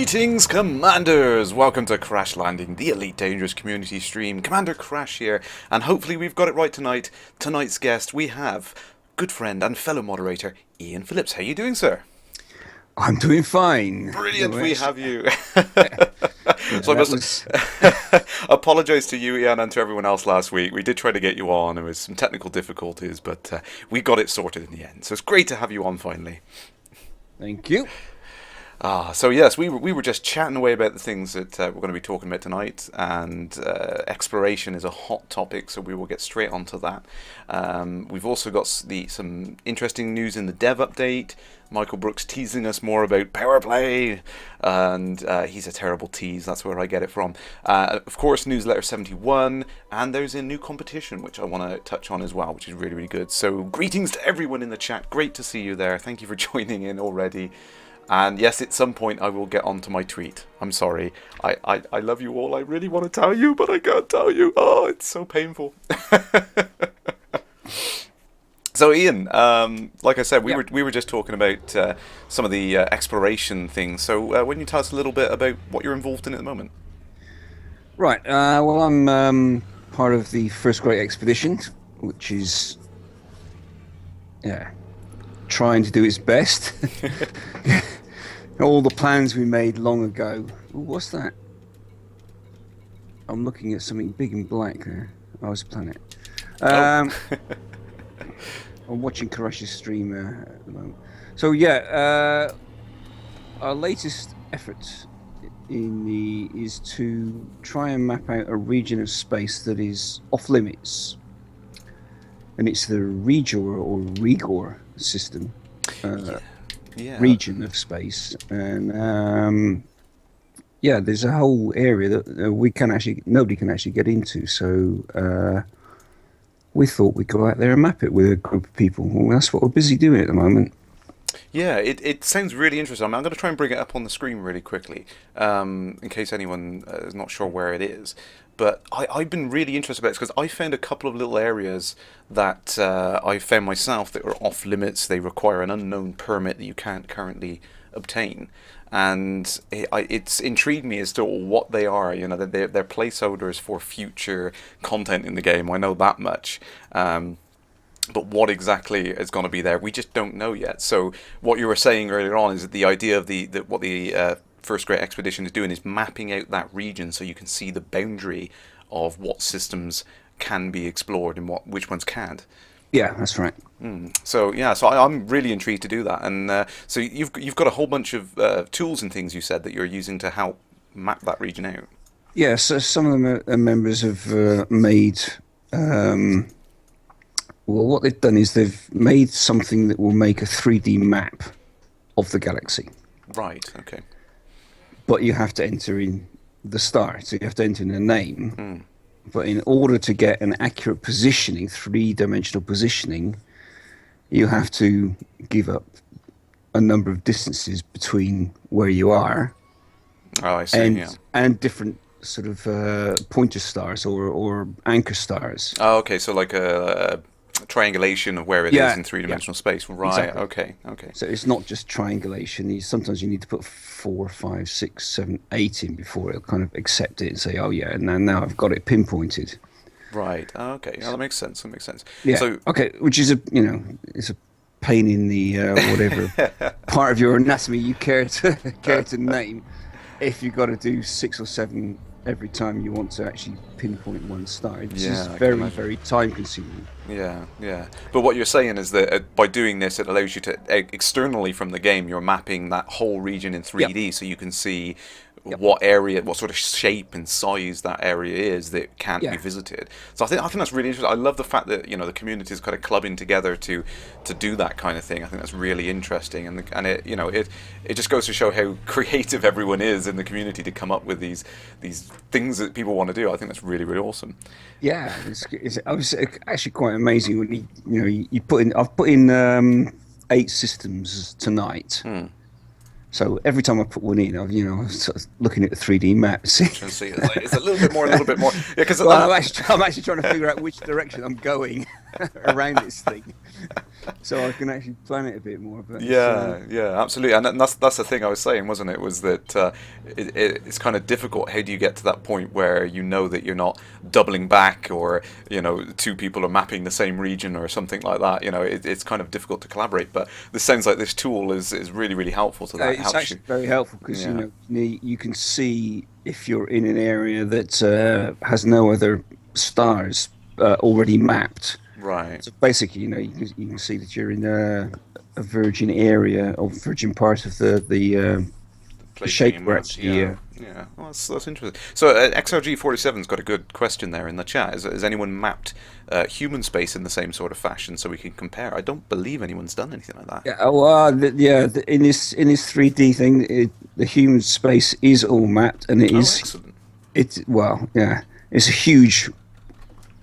Greetings, Commanders! Welcome to Kerrash Landing, the Elite Dangerous community stream. Commander Kerrash here, and hopefully we've got it right tonight. Tonight's guest, we have good friend and fellow moderator, Ian Phillips. How are you doing, sir? I'm doing fine. Brilliant, we have you. Yeah, So I must apologise to you, Ian, and to everyone else last week. We did try to get you on. There was some technical difficulties, but we got it sorted in the end. So it's great to have you on finally. Thank you. So yes, we were just chatting away about the things that we're going to be talking about tonight, and exploration is a hot topic, so we will get straight onto that. We've also got some interesting news in the dev update. Michael Brooks teasing us more about power play, and he's a terrible tease, that's where I get it from. Of course, newsletter 71, and there's a new competition which I want to touch on as well, which is really, really good. So greetings to everyone in the chat, great to see you there, thank you for joining in already. And yes, at some point I will get onto my tweet. I'm sorry. I love you all. I really want to tell you, but I can't tell you. Oh, it's so painful. So Ian, like I said, we were just talking about some of the exploration things. So why don't you tell us a little bit about what you're involved in at the moment? Right. Well, I'm part of the First Great Expedition, which is trying to do its best. All the plans we made long ago. Ooh, what's that? I'm looking at something big and black there. Oh, it's a planet. I'm watching Kerrash's stream at the moment. So our latest effort is to try and map out a region of space that is off limits, and it's the Rengor system. Region of space, and there's a whole area that nobody can actually get into. So we thought we'd go out there and map it with a group of people. Well, that's what we're busy doing at the moment. Yeah, it sounds really interesting. I'm going to try and bring it up on the screen really quickly, in case anyone is not sure where it is. But I've been really interested about it because I found a couple of little areas that I found myself that are off limits. They require an unknown permit that you can't currently obtain. And it's intrigued me as to what they are. You know, they're placeholders for future content in the game. I know that much. But what exactly is going to be there, we just don't know yet. So what you were saying earlier on is that the idea of what the First Great Expedition is doing is mapping out that region so you can see the boundary of what systems can be explored and which ones can't. Yeah, that's right. So I'm really intrigued to do that. And so you've got a whole bunch of tools and things you said that you're using to help map that region out. Yeah, so some of them are members have made. Well, what they've done is they've made something that will make a 3D map of the galaxy. Right. Okay. But you have to enter in the star, so you have to enter in a name. But in order to get an accurate positioning, three-dimensional positioning, you have to give up a number of distances between where you are and different sort of pointer stars or anchor stars. Oh, okay. So like a triangulation of where it is in three-dimensional space. Right, exactly. Okay. So it's not just triangulation. Sometimes you need to put 4, 5, 6, 7, 8 in before it'll kind of accept it and say, oh yeah, and now I've got it pinpointed. Right, okay. Yeah, that makes sense. Yeah, so, okay, which is it's a pain in the whatever part of your anatomy you care to name if you've got to do 6 or 7 every time you want to actually pinpoint one star. It's just very, very time consuming. Yeah. But what you're saying is that by doing this, it allows you to, externally from the game, you're mapping that whole region in 3D so you can see what area, what sort of shape and size that area is that can't be visited. So I think that's really interesting. I love the fact that the community is kind of clubbing together to do that kind of thing. I think that's really interesting, and it just goes to show how creative everyone is in the community to come up with these things that people want to do. I think that's really, really awesome. Yeah, I was actually quite amazing when you put in. I've put in 8 systems tonight. So every time I put one in, I'm sort of looking at the 3D maps. It's a little bit more. Yeah, because I'm actually trying to figure out which direction I'm going around this thing. so I can actually plan it a bit more. But Yeah, yeah, absolutely, and that's the thing I was saying, wasn't it? Was that it's kind of difficult. How do you get to that point where you know that you're not doubling back, or two people are mapping the same region or something like that? It's kind of difficult to collaborate. But this sounds like this tool is really really helpful to that. It it's helps you. actually very helpful because Yeah. you can see if you're in an area that has no other stars already mapped. Right. So basically, you can see that you're in a virgin area or virgin part of the Place shape being we're mapped. actually. Yeah, yeah. Well, that's interesting. So XRG47's got a good question there in the chat. Has anyone mapped human space in the same sort of fashion so we can compare? I don't believe anyone's done anything like that. Yeah, in this 3D thing, the human space is all mapped, and Oh, excellent. it's a huge.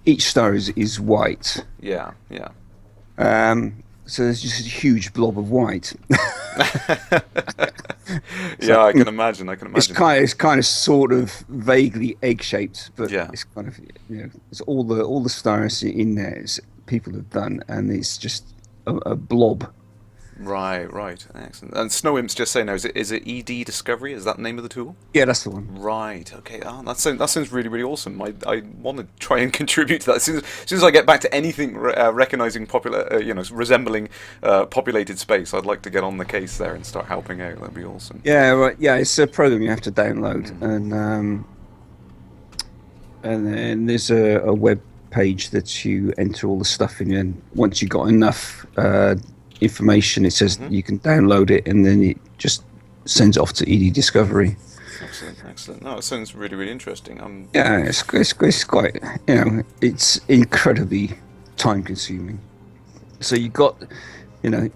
Each star is white. Yeah, yeah. So there's just a huge blob of white. So Yeah, I can imagine. I can imagine. it's kind of sort of vaguely egg shaped, but Yeah. it's kind of it's all the stars in there people have done, and it's just a blob. Right, right. Excellent. And Snow Imp's just saying now, is it ED Discovery? Is that the name of the tool? Yeah, that's the one. Right. Okay. Oh, that sounds really really awesome. I want to try and contribute to that. As soon as I get back to anything recognizing resembling populated space, I'd like to get on the case there and start helping out. That'd be awesome. Yeah, right. Yeah, it's a program you have to download, and then there's a web page that you enter all the stuff in, and once you got enough information, it says you can download it, and then it just sends it off to ED Discovery. Excellent, excellent. No, it sounds really, really interesting. Yeah, it's quite, it's incredibly time consuming. So you got,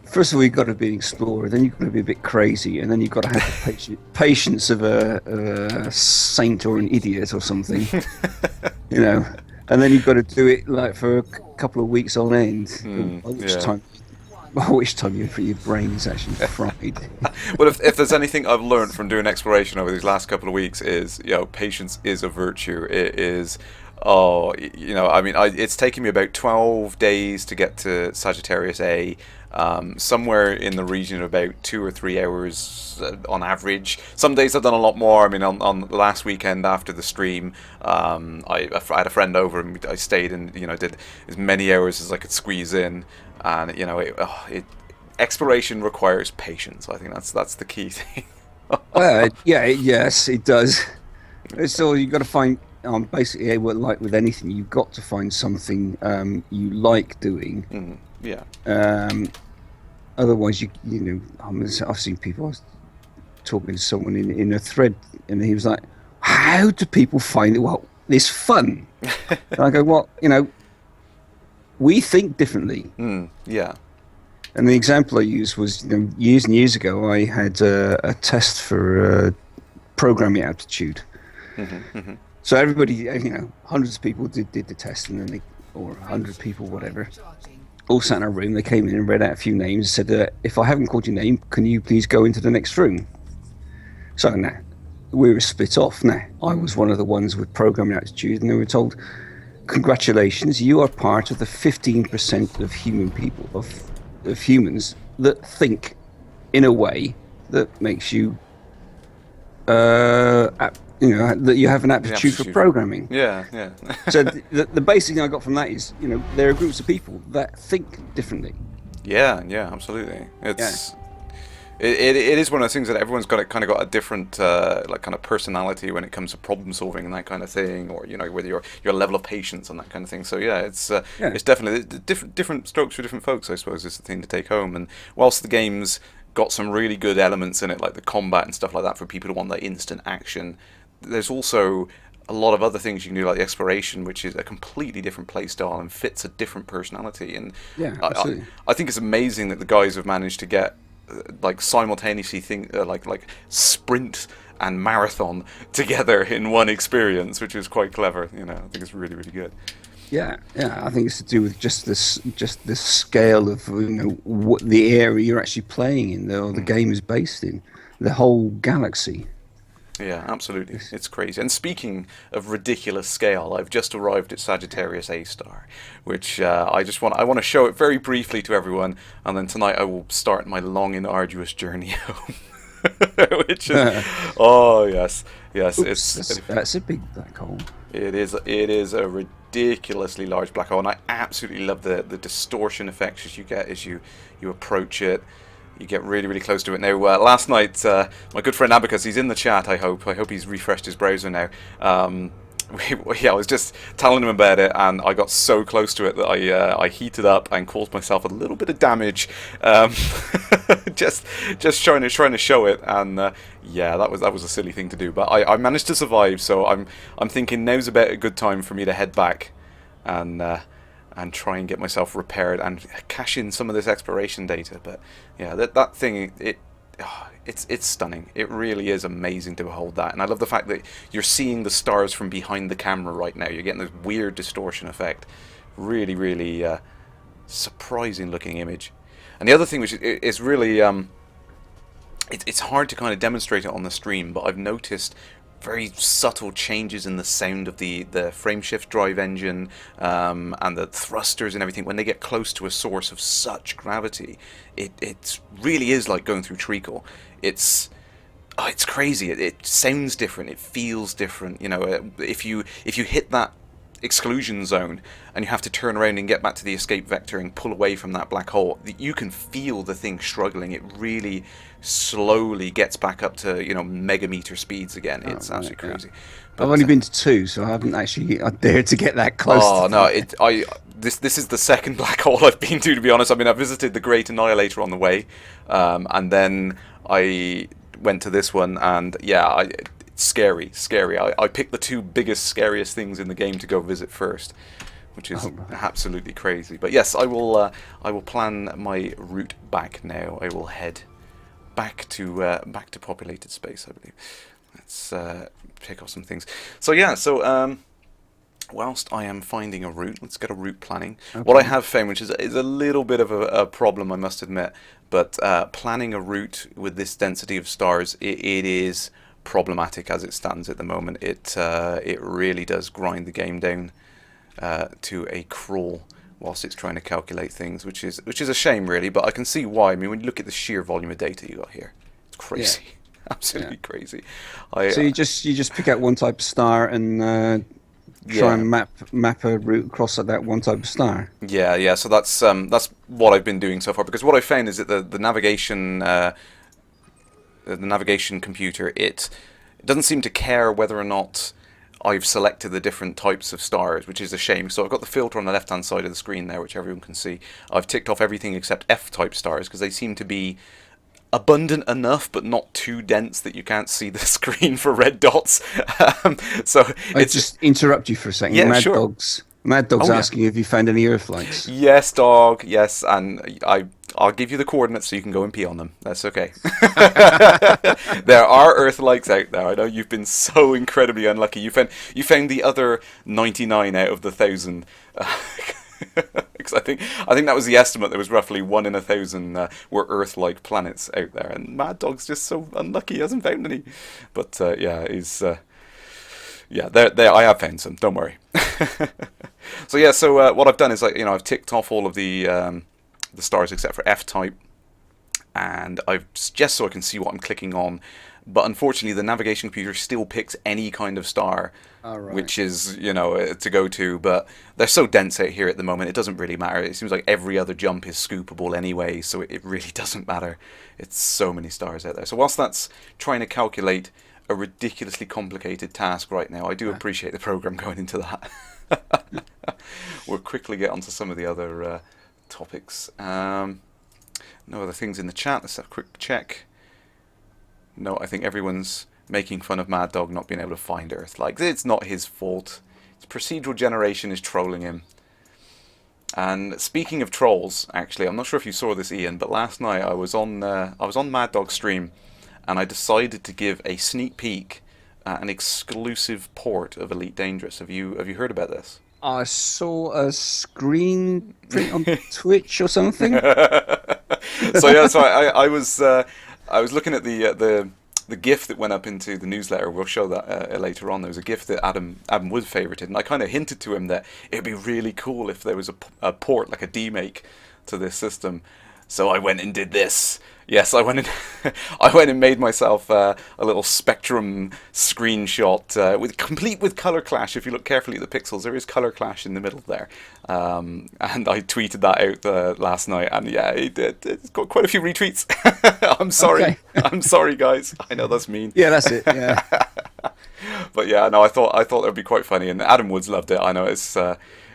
first of all, you've got to be an explorer, then you've got to be a bit crazy, and then you've got to have the patience of a saint or an idiot or something, and then you've got to do it like for a couple of weeks on end, which time your brain is actually fried. Well, if there's anything I've learned from doing exploration over these last couple of weeks is, patience is a virtue. It is, it's taken me about 12 days to get to Sagittarius A. Somewhere in the region of about 2 or 3 hours on average. Some days I've done a lot more. I mean, on the last weekend after the stream, I had a friend over and I stayed and did as many hours as I could squeeze in. And exploration requires patience. I think that's the key thing. Yes, it does. So you've got to find. Basically, like with anything, you've got to find something you like doing. Yeah. Otherwise, I've seen people. I was talking to someone in a thread, and he was like, "How do people find it? Well, this fun?" And I go, "Well, we think differently." Yeah. And the example I used was, years and years ago, I had a test for programming aptitude. So everybody, hundreds of people did the test, and then or 100 people, whatever, all sat in a room. They came in and read out a few names and said, if I haven't called your name, can you please go into the next room? So now, we were split off. Now, I was one of the ones with programming aptitude, and they were told, congratulations, you are part of the 15% of humans that think in a way that makes you, that you have an aptitude for programming. Yeah, yeah. So the basic thing I got from that is, there are groups of people that think differently. Yeah, absolutely. It is one of those things that everyone's got a different kind of personality when it comes to problem solving and that kind of thing, or whether your level of patience and that kind of thing. So it's definitely different strokes for different folks, I suppose, is the thing to take home. And whilst the game's got some really good elements in it, like the combat and stuff like that, for people who want that instant action, there's also a lot of other things you can do, like the exploration, which is a completely different play style and fits a different personality. And I think it's amazing that the guys have managed to get simultaneously like sprint and marathon together in one experience, which is quite clever. I think it's really really good. Yeah, I think it's to do with just the scale of what the area you're actually playing in, or the game is based in, the whole galaxy. Yeah, absolutely. It's crazy. And speaking of ridiculous scale, I've just arrived at Sagittarius A star, which I want to show it very briefly to everyone, and then tonight I will start my long and arduous journey home. Which is, oh yes, yes, Oops, that's a big black hole. it is a ridiculously large black hole, and I absolutely love the distortion effects as you get as you approach it. You get really, really close to it. Now, last night, my good friend Abacus, he's in the chat, I hope he's refreshed his browser now. I was just telling him about it, and I got so close to it that I heated up and caused myself a little bit of damage, just trying to show it, and yeah, that was a silly thing to do. But I managed to survive, so I'm thinking now's about a good time for me to head back, and try and get myself repaired and cash in some of this exploration data. But yeah, that thing, it's stunning. It really is amazing to behold that, and I love the fact that you're seeing the stars from behind the camera right now. You're getting this weird distortion effect. Really, really surprising looking image. And the other thing which is really it's hard to kind of demonstrate it on the stream, but I've noticed very subtle changes in the sound of the frame shift drive engine, and the thrusters and everything when they get close to a source of such gravity. It really is like going through treacle. It's crazy. It sounds different. It feels different. You know, if you hit that exclusion zone and you have to turn around and get back to the escape vector and pull away from that black hole, you can feel the thing struggling. It really slowly gets back up to, you know, megameter speeds again. It's absolutely crazy. But I've only been to 2, so I haven't actually dared to get that close. Oh no! This is the second black hole I've been to be honest. I mean, I visited the Great Annihilator on the way, and then I went to this one, and yeah, it's scary. I picked the 2 biggest, scariest things in the game to go visit first, which is absolutely crazy. But yes, I will plan my route back now. I will head back to populated space, I believe. Let's pick off some things. So yeah, whilst I am finding a route, let's get a route planning. Okay. What I have found, which is a little bit of a problem, I must admit, but planning a route with this density of stars, it is problematic as it stands at the moment. It really does grind the game down to a crawl whilst it's trying to calculate things, which is a shame really, but I can see why. I mean, when you look at the sheer volume of data you got here, it's crazy. Yeah. Absolutely crazy. So you just pick out one type of star and try and map a route across that one type of star. Yeah. So that's what I've been doing so far, because what I found is that the navigation computer, it doesn't seem to care whether or not I've selected the different types of stars, which is a shame. So I've got the filter on the left hand side of the screen there, which everyone can see. I've ticked off everything except F-type stars, because they seem to be abundant enough but not too dense that you can't see the screen for red dots. So I just interrupt you for a second. Yeah, Mad Dog's asking if you found any Earth-likes. Yes, dog. Yes, and I'll give you the coordinates so you can go and pee on them. That's okay. There are Earth-likes out there. I know you've been so incredibly unlucky. You found the other 99 out of the 1,000. Because I think that was the estimate. There was roughly 1 in 1,000 were Earth-like planets out there, and Mad Dog's just so unlucky he hasn't found any. But he's there. I have found some. Don't worry. So what I've done is I've ticked off all of the stars except for F-type, and I've just so I can see what I'm clicking on. But unfortunately, the navigation computer still picks any kind of star, which is, to go to. But they're so dense out here at the moment, it doesn't really matter. It seems like every other jump is scoopable anyway, so it really doesn't matter. It's so many stars out there. So whilst that's trying to calculate a ridiculously complicated task right now, I do appreciate the program going into that. We'll quickly get onto some of the other topics. No other things in the chat. Let's have a quick check. No, I think everyone's making fun of Mad Dog not being able to find Earth. Like, it's not his fault. It's procedural generation is trolling him. And speaking of trolls, actually, I'm not sure if you saw this, Ian, but last night I was on Mad Dog's stream, and I decided to give a sneak peek at an exclusive port of Elite Dangerous. Have you heard about this? I saw a screen print on Twitch or something. So I was looking at the the GIF that went up into the newsletter. We'll show that later on. There was a GIF that Adam Wood favorited, and I kind of hinted to him that it'd be really cool if there was a port, like a demake, to this system. So I went and did this. Yes, I went and made myself a little Spectrum screenshot complete with color clash. If you look carefully at the pixels, there is color clash in the middle there. And I tweeted that out last night, and yeah, it's got quite a few retweets. I'm sorry. Okay. I'm sorry, guys. I know that's mean. Yeah, that's it. Yeah. But yeah, no, I thought it would be quite funny, and Adam Woods loved it. I know it was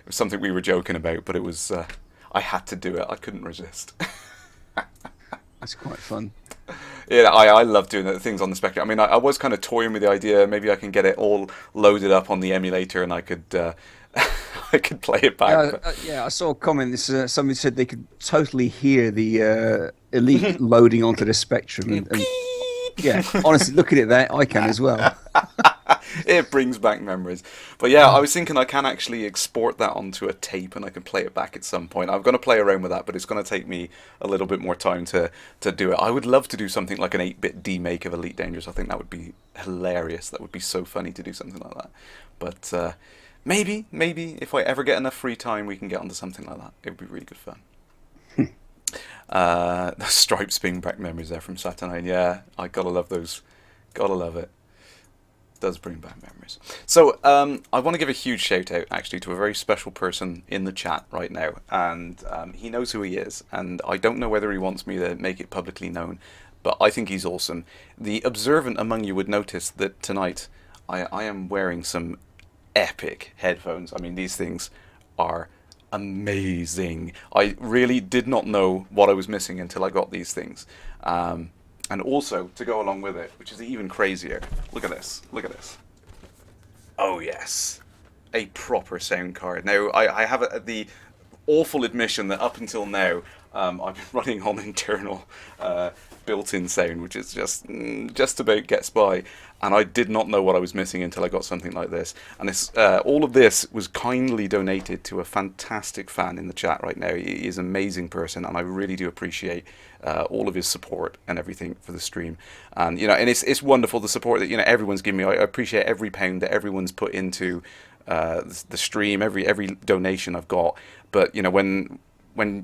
something we were joking about, but it was I had to do it. I couldn't resist. That's quite fun. Yeah, I love doing the things on the Spectrum. I mean, I was kind of toying with the idea. Maybe I can get it all loaded up on the emulator, and I could I could play it back. Yeah, I saw a comment. Somebody said they could totally hear the Elite loading onto the Spectrum. And yeah, honestly, looking at that, I can as well. It brings back memories. But yeah, I was thinking I can actually export that onto a tape and I can play it back at some point. I'm going to play around with that, but it's going to take me a little bit more time to do it. I would love to do something like an 8-bit demake of Elite Dangerous. I think that would be hilarious. That would be so funny to do something like that. But maybe if I ever get enough free time, we can get onto something like that. It would be really good fun. The Stripes bring back memories there from Saturnine. Yeah, I gotta love those. Gotta love it. Does bring back memories. So I want to give a huge shout out actually to a very special person in the chat right now, and he knows who he is, and I don't know whether he wants me to make it publicly known, but I think he's awesome. The observant among you would notice that tonight I am wearing some epic headphones. I mean, these things are amazing. I really did not know what I was missing until I got these things. And also, to go along with it, which is even crazier, look at this. Look at this. Oh, yes. A proper sound card. Now, I have the awful admission that up until now, I've been running on internal built-in sound, which is just about gets by. And I did not know what I was missing until I got something like this. And all of this was kindly donated to a fantastic fan in the chat right now. He is an amazing person, and I really do appreciate all of his support and everything for the stream. And and it's wonderful, the support that everyone's given me. I appreciate every pound that everyone's put into the stream, every donation I've got. But when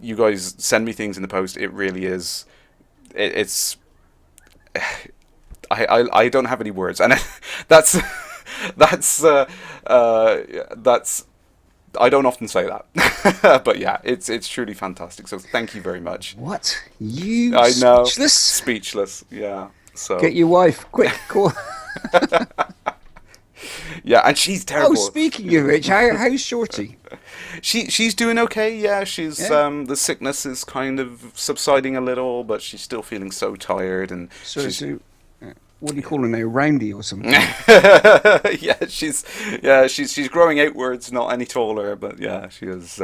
you guys send me things in the post, it really is. It's. I don't have any words, and that's I don't often say that, but yeah, it's truly fantastic. So thank you very much. What you? I know. Speechless. Yeah. So get your wife quick. Call. Yeah, and she's terrible. Oh, speaking of which, how's Shorty? She's doing okay. Yeah, she's the sickness is kind of subsiding a little, but she's still feeling so tired and what do you call her now? Roundy or something? she's growing outwards, not any taller, but yeah, she is.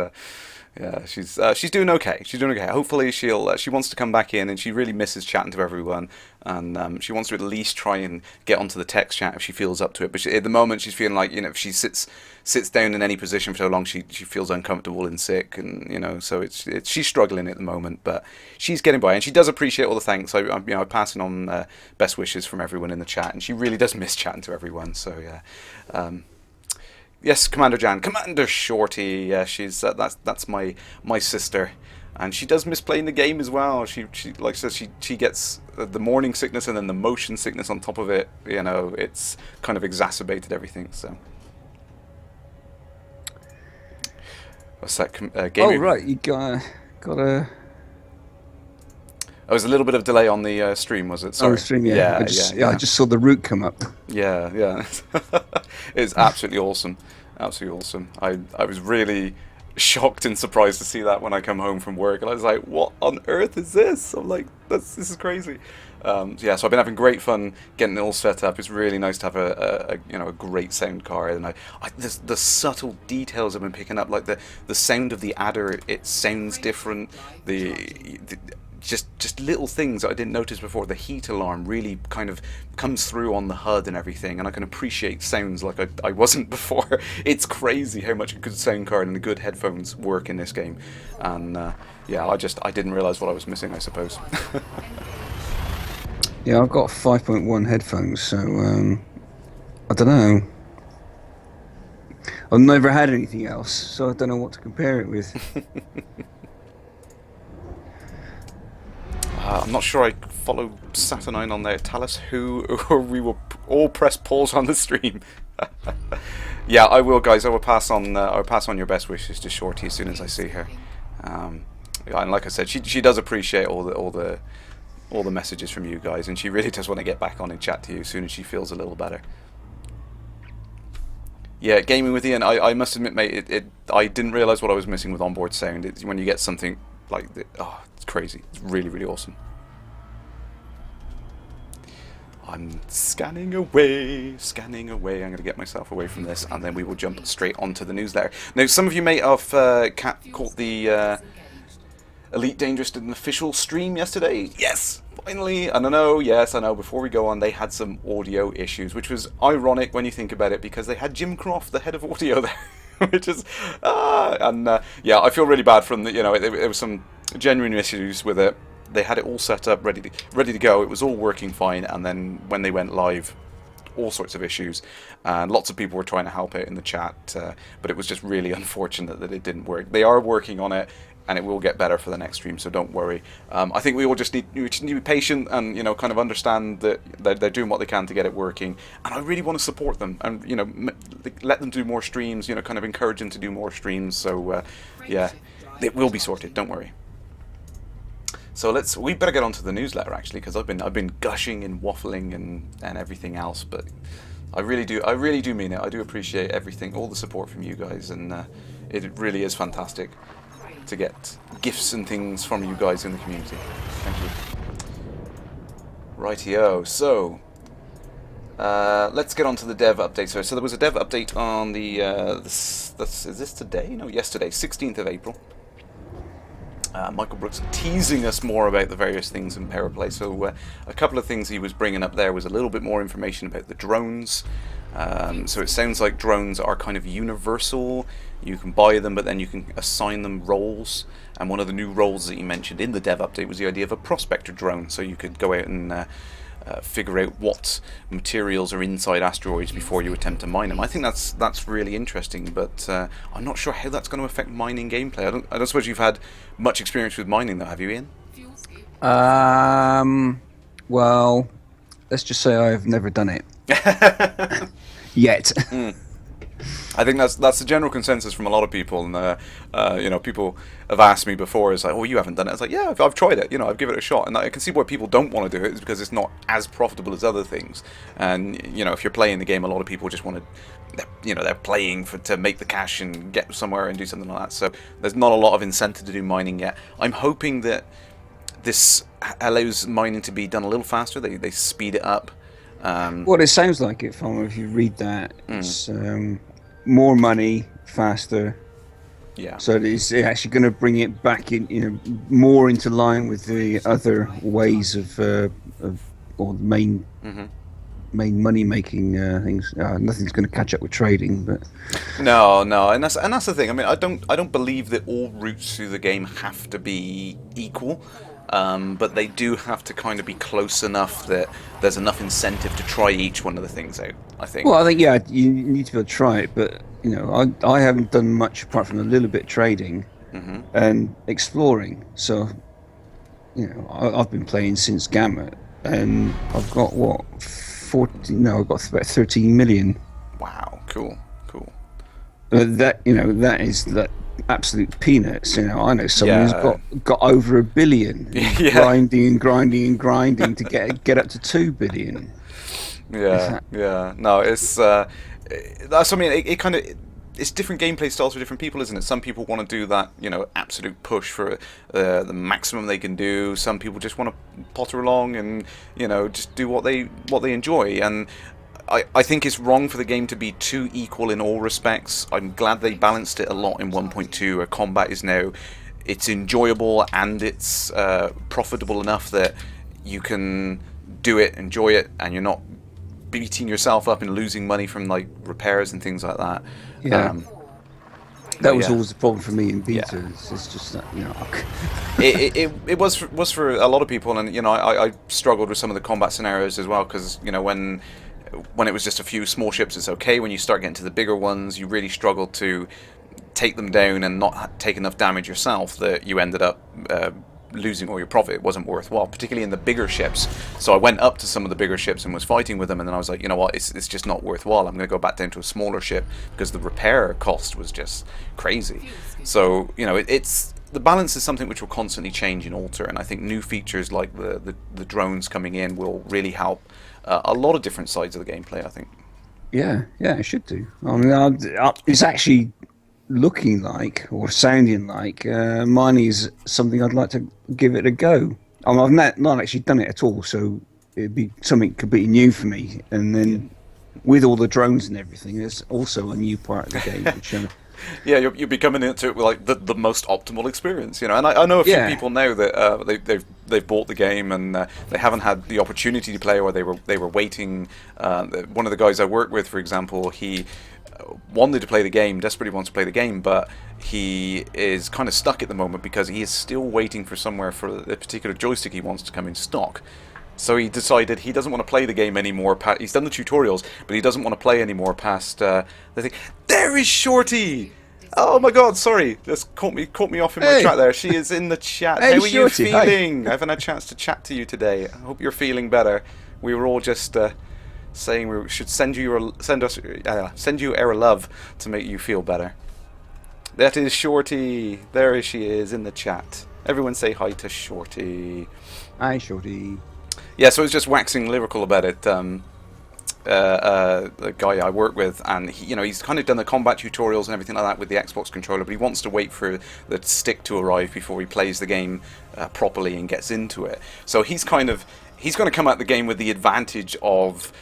She's doing okay. She's doing okay. Hopefully she wants to come back in, and she really misses chatting to everyone, and she wants to at least try and get onto the text chat if she feels up to it. But at the moment she's feeling like if she sits down in any position for so long, she feels uncomfortable and sick, and so she's struggling at the moment, but she's getting by, and she does appreciate all the thanks. I'm passing on best wishes from everyone in the chat, and she really does miss chatting to everyone. So yeah. Yes, Commander Jan, Commander Shorty. Yeah, she's that's my sister, and she does miss playing the game as well. She like says she gets the morning sickness and then the motion sickness on top of it. It's kind of exacerbated everything. So, what's that? Gaming? Oh right, you got a. Oh, was a little bit of delay on the stream, was it? Sorry. Oh, the stream, yeah. I just saw the root come up. Yeah. It's absolutely awesome. Absolutely awesome. I was really shocked and surprised to see that when I come home from work, and I was like, what on earth is this? I'm like, this is crazy. So I've been having great fun getting it all set up. It's really nice to have a great sound card, and the subtle details I've been picking up, like the sound of the adder, it sounds different. Just little things that I didn't notice before. The heat alarm really kind of comes through on the HUD and everything, and I can appreciate sounds like I wasn't before. It's crazy how much a good sound card and the good headphones work in this game. And I didn't realise what I was missing, I suppose. Yeah, I've got 5.1 headphones, so I don't know. I've never had anything else, so I don't know what to compare it with. I'm not sure I follow Saturnine on there. Tell us who, or we will all press pause on the stream. Yeah, I will, guys. I'll pass on your best wishes to Shorty as soon as I see her. Yeah, and like I said, she does appreciate all the messages from you guys, and she really does want to get back on and chat to you as soon as she feels a little better. Yeah, gaming with Ian. I must admit, mate, I didn't realise what I was missing with onboard sound. When you get something like it's crazy. It's really, really awesome. I'm scanning away. I'm going to get myself away from this, and then we will jump straight onto the newsletter. Now, some of you may have caught the Elite Dangerous did an official stream yesterday. Yes, finally. And I know, yes, I know, before we go on, they had some audio issues, which was ironic when you think about it, because they had Jim Croft, the head of audio, there, which is, yeah, I feel really bad from the, there was some genuine issues with it. They had it all set up, ready to go. It was all working fine, and then when they went live, all sorts of issues, and lots of people were trying to help it in the chat, but it was just really unfortunate that it didn't work. They are working on it, and it will get better for the next stream, so don't worry. I think we all just need to be patient and kind of understand that they're doing what they can to get it working. And I really want to support them and let them do more streams. Kind of encourage them to do more streams. So yeah, it will be sorted. Don't worry. So we better get onto the newsletter actually, because I've been gushing and waffling and everything else, but I really do mean it. I do appreciate everything, all the support from you guys, and it really is fantastic to get gifts and things from you guys in the community. Thank you. Rightio. So let's get on to the dev update. So there was a dev update on the is this today? No, yesterday, 16th of April. Michael Brooks teasing us more about the various things in Paraplay. So a couple of things he was bringing up there was a little bit more information about the drones. So it sounds like drones are kind of universal. You can buy them, but then you can assign them roles. And one of the new roles that you mentioned in the dev update was the idea of a prospector drone. So you could go out and figure out what materials are inside asteroids before you attempt to mine them. I think that's really interesting, but I'm not sure how that's going to affect mining gameplay. I don't suppose you've had much experience with mining, though, have you, Ian? Well, let's just say I've never done it yet. I think that's the general consensus from a lot of people, and people have asked me before. It's like, oh, you haven't done it. It's like, yeah, I've tried it. I've given it a shot, and I can see why people don't want to do it. Is because it's not as profitable as other things. And if you're playing the game, a lot of people just want to, they're playing to make the cash and get somewhere and do something like that. So there's not a lot of incentive to do mining yet. I'm hoping that this allows mining to be done a little faster. They speed it up. Well, it sounds like it from if you read that. It's more money, faster. Yeah. So it's actually going to bring it back in, more into line with the other ways of or the main money making things. Nothing's going to catch up with trading, but no, and that's the thing. I mean, I don't believe that all routes through the game have to be equal. But they do have to kind of be close enough that there's enough incentive to try each one of the things out, I think. Well, I think, yeah, you need to be able to try it, but, I haven't done much apart from a little bit trading and exploring. So, I've been playing since Gamma, and I've got, I've got about 13 million. Wow, cool. That is absolute peanuts. I know someone who's got over 1 billion, grinding to get up to 2 billion. Yeah. No, it's that's. I mean, it kind of. It's different gameplay styles for different people, isn't it? Some people want to do that, absolute push for the maximum they can do. Some people just want to potter along and, just do what they enjoy. And I think it's wrong for the game to be too equal in all respects. I'm glad they balanced it a lot in 1.2, where combat is now, it's enjoyable and it's profitable enough that you can do it, enjoy it, and you're not beating yourself up and losing money from like repairs and things like that. Yeah. That But was yeah. always the problem for me in Yeah. beta. It's just that, It was for a lot of people, and I struggled with some of the combat scenarios as well, because when it was just a few small ships, it's okay. When you start getting to the bigger ones, you really struggle to take them down and not take enough damage yourself that you ended up losing all your profit. It wasn't worthwhile, particularly in the bigger ships. So I went up to some of the bigger ships and was fighting with them, and then I was like, you know what, it's just not worthwhile. I'm going to go back down to a smaller ship because the repair cost was just crazy. So it's the balance is something which will constantly change and alter, and I think new features like the drones coming in will really help a lot of different sides of the gameplay, I think. yeah, it should do. I mean, it's actually looking like or sounding like mine is something I'd like to give it a go. I've not actually done it at all, so it'd be something completely new for me. And then with all the drones and everything, there's also a new part of the game. Which, Yeah, you're becoming into it with like the most optimal experience, And I know a few yeah, people now that they've bought the game and they haven't had the opportunity to play, or they were waiting. One of the guys I work with, for example, he wanted to play the game, desperately wants to play the game, but he is kind of stuck at the moment because he is still waiting for somewhere for the particular joystick he wants to come in stock. So he decided he doesn't want to play the game anymore. He's done the tutorials, but he doesn't want to play anymore past the thing. There is Shorty! Oh my god, sorry. This caught me off in my track there. She is in the chat. Hey, How are you Shorty, hi. feeling? I haven't had a chance to chat to you today. I hope you're feeling better. We were all just saying we should send you our love to make you feel better. That is Shorty. There she is in the chat. Everyone say hi to Shorty. Hi, Shorty. Yeah, so I was just waxing lyrical about it. The guy I work with, and he's kind of done the combat tutorials and everything like that with the Xbox controller, but he wants to wait for the stick to arrive before he plays the game properly and gets into it. So he's going to come at the game with the advantage of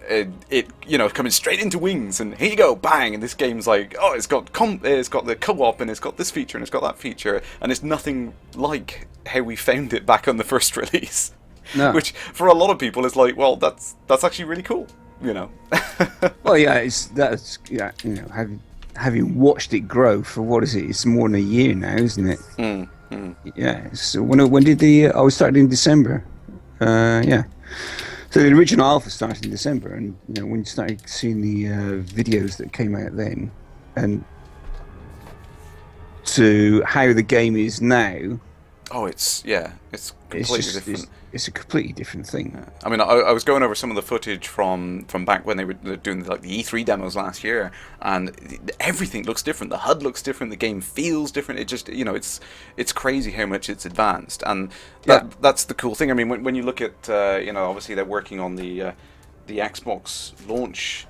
it coming straight into wings, and here you go, bang, and this game's like, oh, it's got the co-op, and it's got this feature and it's got that feature, and it's nothing like how we found it back on the first release. No. Which for a lot of people is like, well, that's actually really cool. Well, yeah, having watched it grow for what is it? It's more than a year now, isn't it? Yeah. So when did I was started in December. Yeah. So the original alpha started in December, and when you started seeing the videos that came out then, and to how the game is now. Oh, it's completely different. It's a completely different thing. Yeah. I mean, I was going over some of the footage from back when they were doing the E3 demos last year, and everything looks different. The HUD looks different. The game feels different. It just, it's crazy how much it's advanced, and that's the cool thing. I mean, when you look at, obviously they're working on the Xbox launch,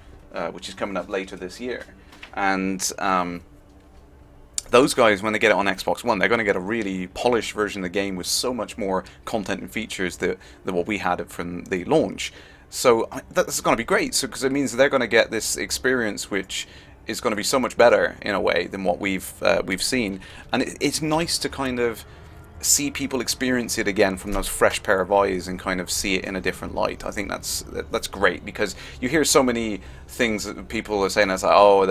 which is coming up later this year, and those guys, when they get it on Xbox One, they're going to get a really polished version of the game with so much more content and features than what we had from the launch. So that's going to be great. So because it means they're going to get this experience, which is going to be so much better in a way than what we've seen. And it's nice to kind of see people experience it again from those fresh pair of eyes and kind of see it in a different light. I think that's great, because you hear so many things that people are saying. It's like, oh,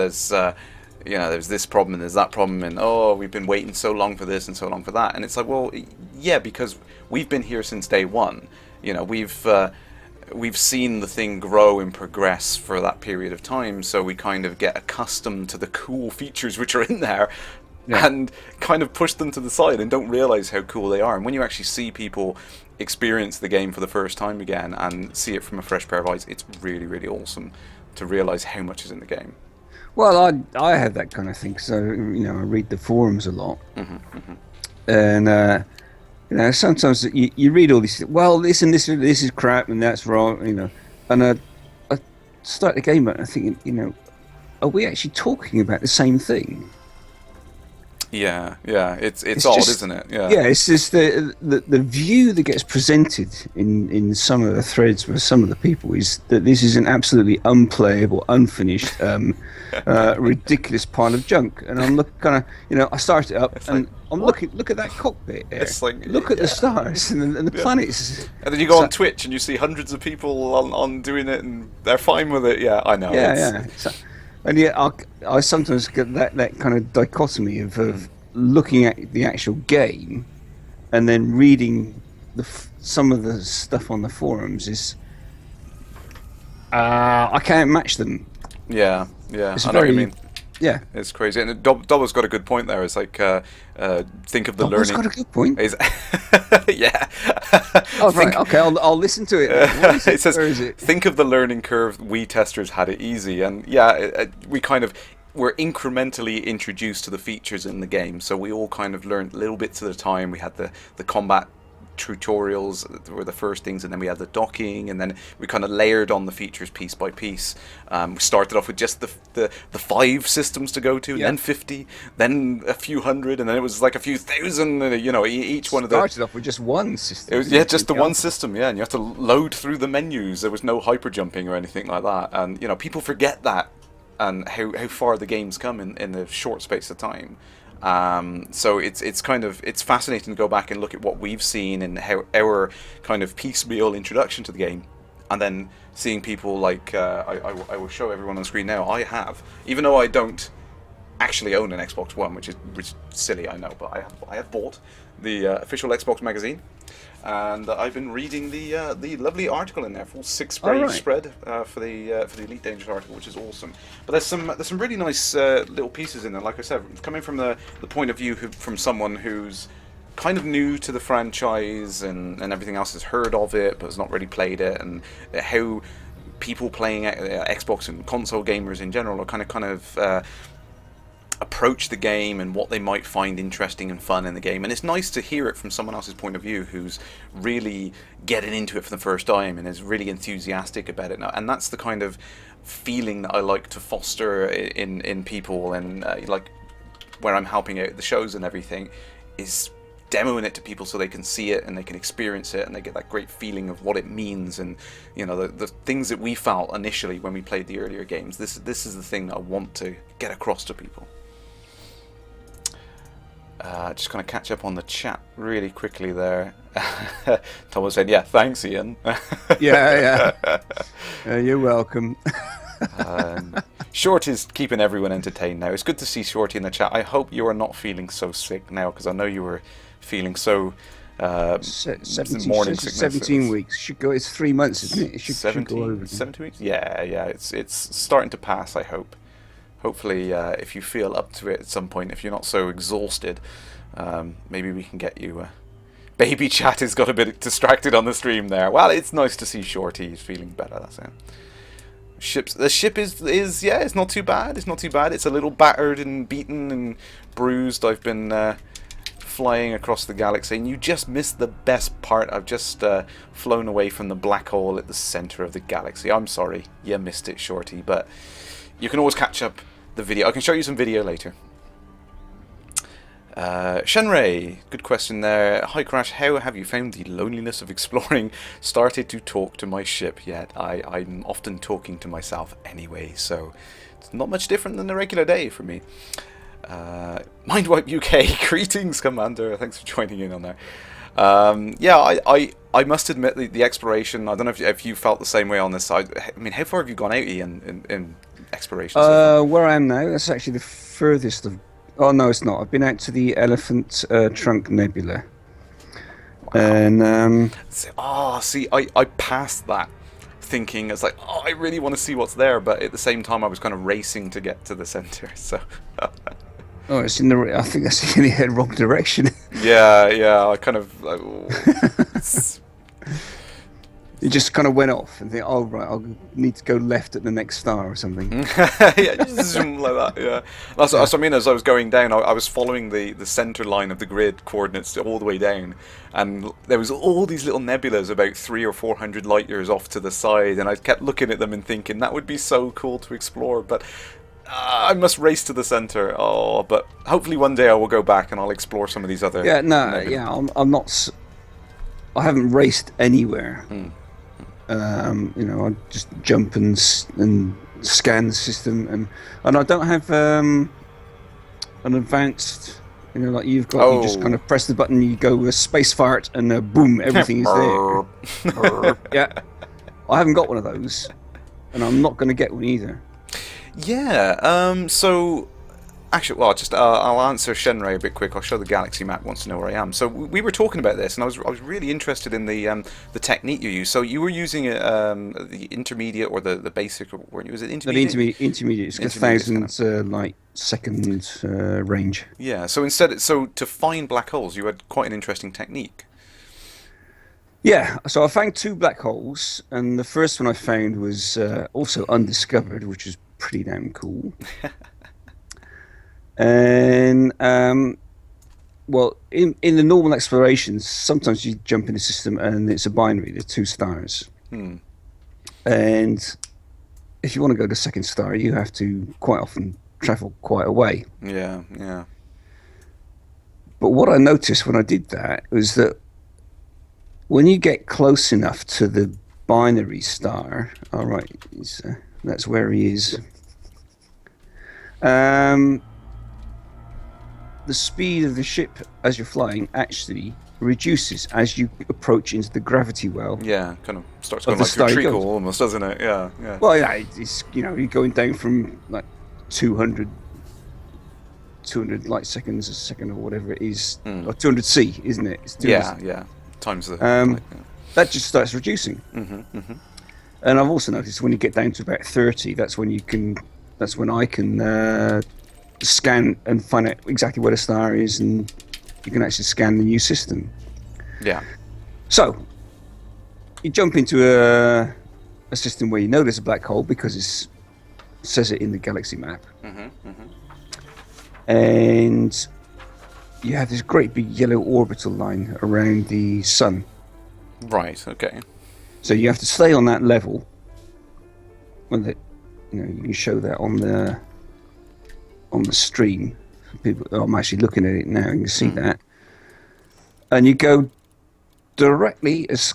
there's this problem and there's that problem, and oh, we've been waiting so long for this and so long for that. And it's like, well, yeah, because we've been here since day one. We've seen the thing grow and progress for that period of time, so we kind of get accustomed to the cool features which are in there, and kind of push them to the side and don't realize how cool they are. And when you actually see people experience the game for the first time again and see it from a fresh pair of eyes, it's really, really awesome to realize how much is in the game. Well, I have that kind of thing. So I read the forums a lot, and sometimes you read all these. Well, this is crap, and that's wrong. And I start the game out and thinking, are we actually talking about the same thing? Yeah, it's odd, isn't it? Yeah, it's just the view that gets presented in some of the threads with some of the people is that this is an absolutely unplayable, unfinished, ridiculous pile of junk. And I'm I start it up, and I'm looking. Look at that cockpit there. It's like, look at the stars and the planets. And then you go on Twitch and you see hundreds of people on doing it, and they're fine with it. Yeah, I know. Yeah. And yet, I sometimes get that kind of dichotomy of looking at the actual game and then reading some of the stuff on the forums is I can't match them. Yeah, It's I know what you mean. Yeah. It's crazy, and Dobbo's got a good point there. It's like think of the Dobbo's learning. got a good point. Yeah. Oh right, okay, I'll listen to it. What is it? It says, Where is it? think of the learning curve. We testers had it easy, and yeah, we kind of were incrementally introduced to the features in the game. So we all kind of learned little bits at a time. We had the combat tutorials were the first things, and then we had the docking, and then we kind of layered on the features piece by piece. We started off with just the 5 systems to go to, Yeah. then 50, then a few hundred, and then it was like a few thousand. You know, each one of the Started off with just one system. it was just the one system, yeah, and you have to load through the menus. There was no hyper jumping or anything like that, and you know people forget that and how far the game's come in a short space of time. So it's kind of it's fascinating to go back and look at what we've seen and how our kind of piecemeal introduction to the game, and then seeing people like I will show everyone on screen now. I have, even though I don't actually own an Xbox One, which is silly, I know, but I have bought the official Xbox magazine, and I've been reading the lovely article in there, full 6-page spread for the Elite Dangerous article, which is awesome. But there's some really nice little pieces in there. Like I said, coming from the point of view from someone who's kind of new to the franchise and everything else, has heard of it but has not really played it, and how people playing Xbox and console gamers in general are kind of approach the game and what they might find interesting and fun in the game. And it's nice to hear it from someone else's point of view who's really getting into it for the first time and is really enthusiastic about it now. And that's the kind of feeling that I like to foster in people, and like where I'm helping out the shows and everything, is demoing it to people so they can see it and they can experience it and they get that great feeling of what it means. And you know, the things that we felt initially when we played the earlier games, this is the thing that I want to get across to people. Just going to catch up on the chat really quickly there. Thomas said, yeah, thanks, Ian. Yeah. You're welcome. Short is keeping everyone entertained now. It's good to see Shorty in the chat. I hope you are not feeling so sick now, because I know you were feeling so... 17, morning sickness. 17 weeks. Should go. It's 3 months, isn't it? It should go over. 17 weeks? Yeah. It's starting to pass, I hope. Hopefully, if you feel up to it at some point, if you're not so exhausted, maybe we can get you... Baby chat has got a bit distracted on the stream there. Well, it's nice to see Shorty. He's feeling better, that's it. The ship is yeah, it's not too bad. It's not too bad. It's a little battered and beaten and bruised. I've been flying across the galaxy, and you just missed the best part. I've just flown away from the black hole at the center of the galaxy. I'm sorry, you missed it, Shorty, but you can always catch up the video. I can show you some video later. Shenray, good question there. Hi Kerrash, how have you found the loneliness of exploring? Started to talk to my ship yet? I'm often talking to myself anyway, so it's not much different than a regular day for me. Mindwipe UK, greetings Commander, thanks for joining in on there. Yeah, I must admit the exploration, I don't know if you felt the same way on this side. I mean, how far have you gone out, Ian, in exploration? Where I am now, that's actually the furthest of... Oh, no, it's not. I've been out to the Elephant Trunk Nebula. Wow. And... see, I passed that thinking, it's like, I really want to see what's there, but at the same time I was kind of racing to get to the center, so... Oh, it's in the... I think that's in the wrong direction. Yeah, I kind of... You just kind of went off and think, oh, right, I'll need to go left at the next star or something. Yeah, just zoom like that, yeah. That's what I mean, as I was going down, I was following the center line of the grid coordinates all the way down, and there was all these little nebulas about 300 or 400 light years off to the side, and I kept looking at them and thinking, that would be so cool to explore, but I must race to the center. Oh, but hopefully one day I will go back and I'll explore some of these other... Yeah, no, yeah, I'm not... I haven't raced anywhere. You know, I just jump and scan the system, and I don't have an advanced, you know, like you've got. Oh. You just kind of press the button, you go space fart, and boom, everything is there. Yeah, I haven't got one of those, and I'm not going to get one either. Yeah. So actually, well, just I'll answer Shenrei a bit quick. I'll show the galaxy map. Wants to know where I am. So we were talking about this, and I was really interested in the technique you use. So you were using the intermediate or the basic, or weren't you? Was it No, the intermediate? intermediate is a Intermediate kind thousand light second range. Yeah. So instead, so to find black holes, you had quite an interesting technique. Yeah, so I found two black holes, and the first one I found was also undiscovered, which is pretty damn cool. And well, in the normal explorations, sometimes you jump in a system and it's a binary. There's two stars, Hmm. and if you want to go to the second star, you have to quite often travel quite a way. Yeah. Yeah. But what I noticed when I did that was that when you get close enough to the binary star, all right, that's where he is. The speed of the ship as you're flying actually reduces as you approach into the gravity well Yeah. Kind of starts of going the like through star. treacle almost, doesn't it? Yeah. Yeah. Well, yeah, it's you're going down from like 200 light seconds a second or whatever it is, or 200 C, isn't it? It's 200 Yeah. Yeah. Times the. Um, Like, yeah. that just starts reducing. And I've also noticed when you get down to about 30, that's when I can scan and find out exactly where the star is, and you can actually scan the new system. Yeah. So you jump into a system where you know there's a black hole because it says it in the galaxy map, and you have this great big yellow orbital line around the sun. Right. Okay. So you have to stay on that level. When you can show that on the stream. People, I'm actually looking at it now. You can see that, and you go directly as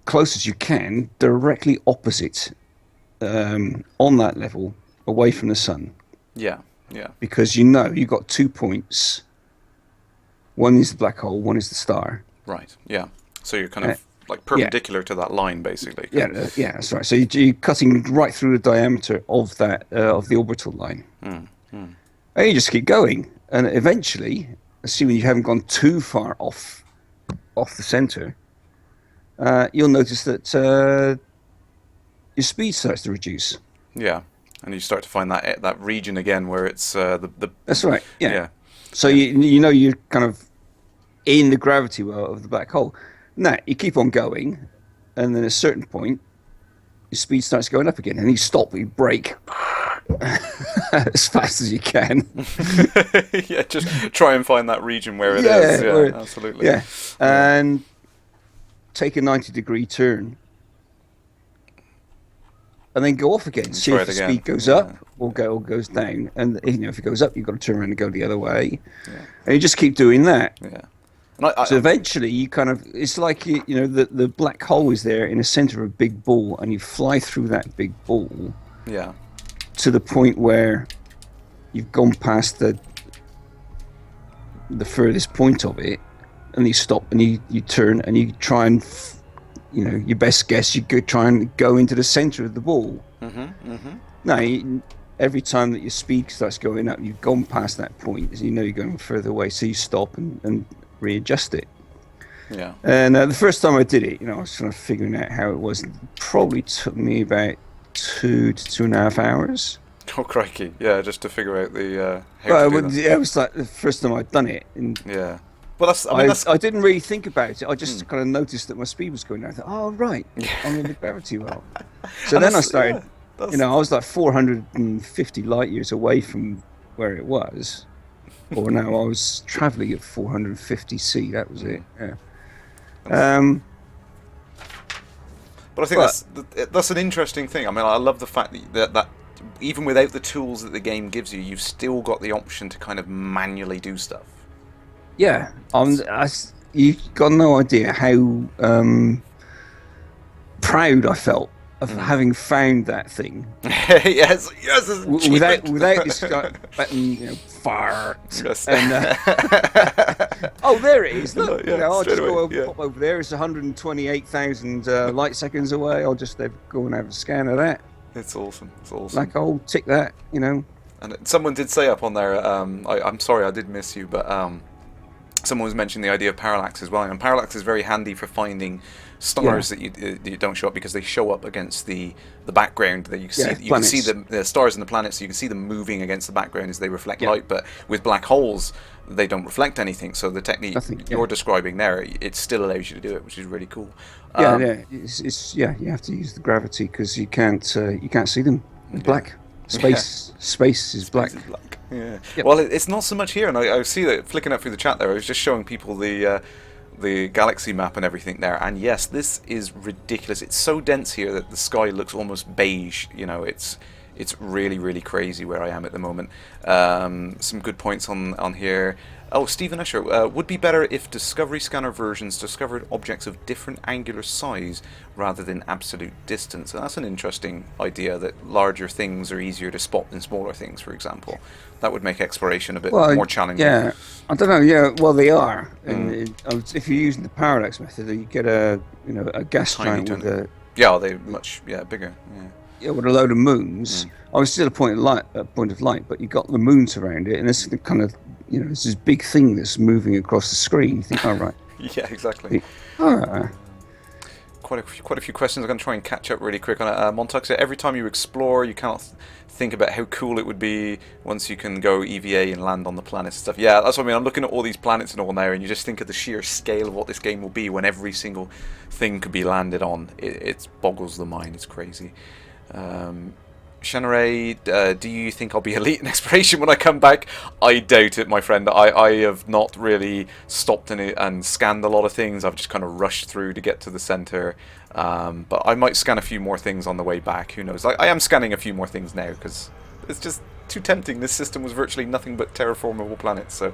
close as you can, directly opposite on that level, away from the sun, Yeah. Yeah. because you've got 2 points. One is the black hole. One is the star. Right. Yeah. So you're kind of like perpendicular to that line, basically. Yeah, that's right. So you're cutting right through the diameter of that of the orbital line, and you just keep going, and eventually, assuming you haven't gone too far off the center, you'll notice that your speed starts to reduce. Yeah. And you start to find that region again where it's the. That's right. Yeah. Yeah. So you're kind of in the gravity well of the black hole. Now you keep on going, and then at a certain point, your speed starts going up again, and you stop, you brake as fast as you can. Yeah. Just try and find that region where it is. Yeah. Absolutely. Yeah, and take a 90-degree turn, and then go off again. See try if it the again. speed goes up or goes down. And if it goes up, you've got to turn around and go the other way. Yeah. And you just keep doing that. Yeah. And So eventually, it's like the black hole is there in the center of a big ball, and you fly through that big ball yeah. to the point where you've gone past the furthest point of it, and you stop and you turn and you try and your best guess, you could try and go into the center of the ball. Now every time that your speed starts going up, you've gone past that point, so you're going further away, so you stop and readjust it. Yeah. And the first time I did it, I was kind of figuring out how it was. It probably took me about 2 to 2.5 hours. Oh crikey! Yeah, just to figure out the. It was like the first time I'd done it. And yeah. Well, that's. I didn't really think about it. I just kind of noticed that my speed was going down. I thought, oh right, I'm in the gravity well. So then I started. I was like 450 light years away from where it was. Or now I was travelling at 450 C. That was it. Yeah. But I think that's an interesting thing. I mean, I love the fact that even without the tools that the game gives you, you've still got the option to kind of manually do stuff. Yeah, you've got no idea how proud I felt of having found that thing. yes, without this button, fire. Yes. And, oh, there it is. Look, Yeah, I'll just away, pop over there. It's 128,000 light seconds away. I'll just go and have a scan of that. It's awesome. It's awesome. Black hole, tick that, you know. And someone did say up on there, I'm sorry I did miss you, but someone was mentioning the idea of parallax as well. And parallax is very handy for finding stars that you don't show up because they show up against the background. That you can see, you can see the stars and the planets. So you can see them moving against the background as they reflect light. But with black holes, they don't reflect anything. So the technique you're describing there, it still allows you to do it, which is really cool. It's you have to use the gravity because you can't see them. It's black. Space is black. Space is black. Yeah. Yep. Well, it's not so much here, and I see that flicking up through the chat there. I was just showing people the galaxy map and everything there, and yes, this is ridiculous. It's so dense here that the sky looks almost beige. You know, it's really, really crazy where I am at the moment. Some good points on here. Oh, Stephen Usher, would be better if Discovery Scanner versions discovered objects of different angular size rather than absolute distance. And that's an interesting idea, that larger things are easier to spot than smaller things, for example. That would make exploration a bit more challenging. Yeah, I don't know. Yeah, well, they are. And if you're using the parallax method, you get a gas giant with a they're much bigger. Yeah, with a load of moons. I was still a point of light, but you got the moons around it, and it's kind of it's this big thing that's moving across the screen. You think, oh right. Yeah, exactly. Quite a few questions. I'm going to try and catch up really quick on it. Montauk said, every time you explore, you cannot think about how cool it would be once you can go EVA and land on the planets and stuff. Yeah, that's what I mean. I'm looking at all these planets and all now, and you just think of the sheer scale of what this game will be when every single thing could be landed on. It boggles the mind. It's crazy. Shanare, do you think I'll be elite in exploration when I come back? I doubt it, my friend. I have not really stopped in it and scanned a lot of things. I've just kind of rushed through to get to the center. But I might scan a few more things on the way back. Who knows? I am scanning a few more things now because it's just too tempting. This system was virtually nothing but terraformable planets. So,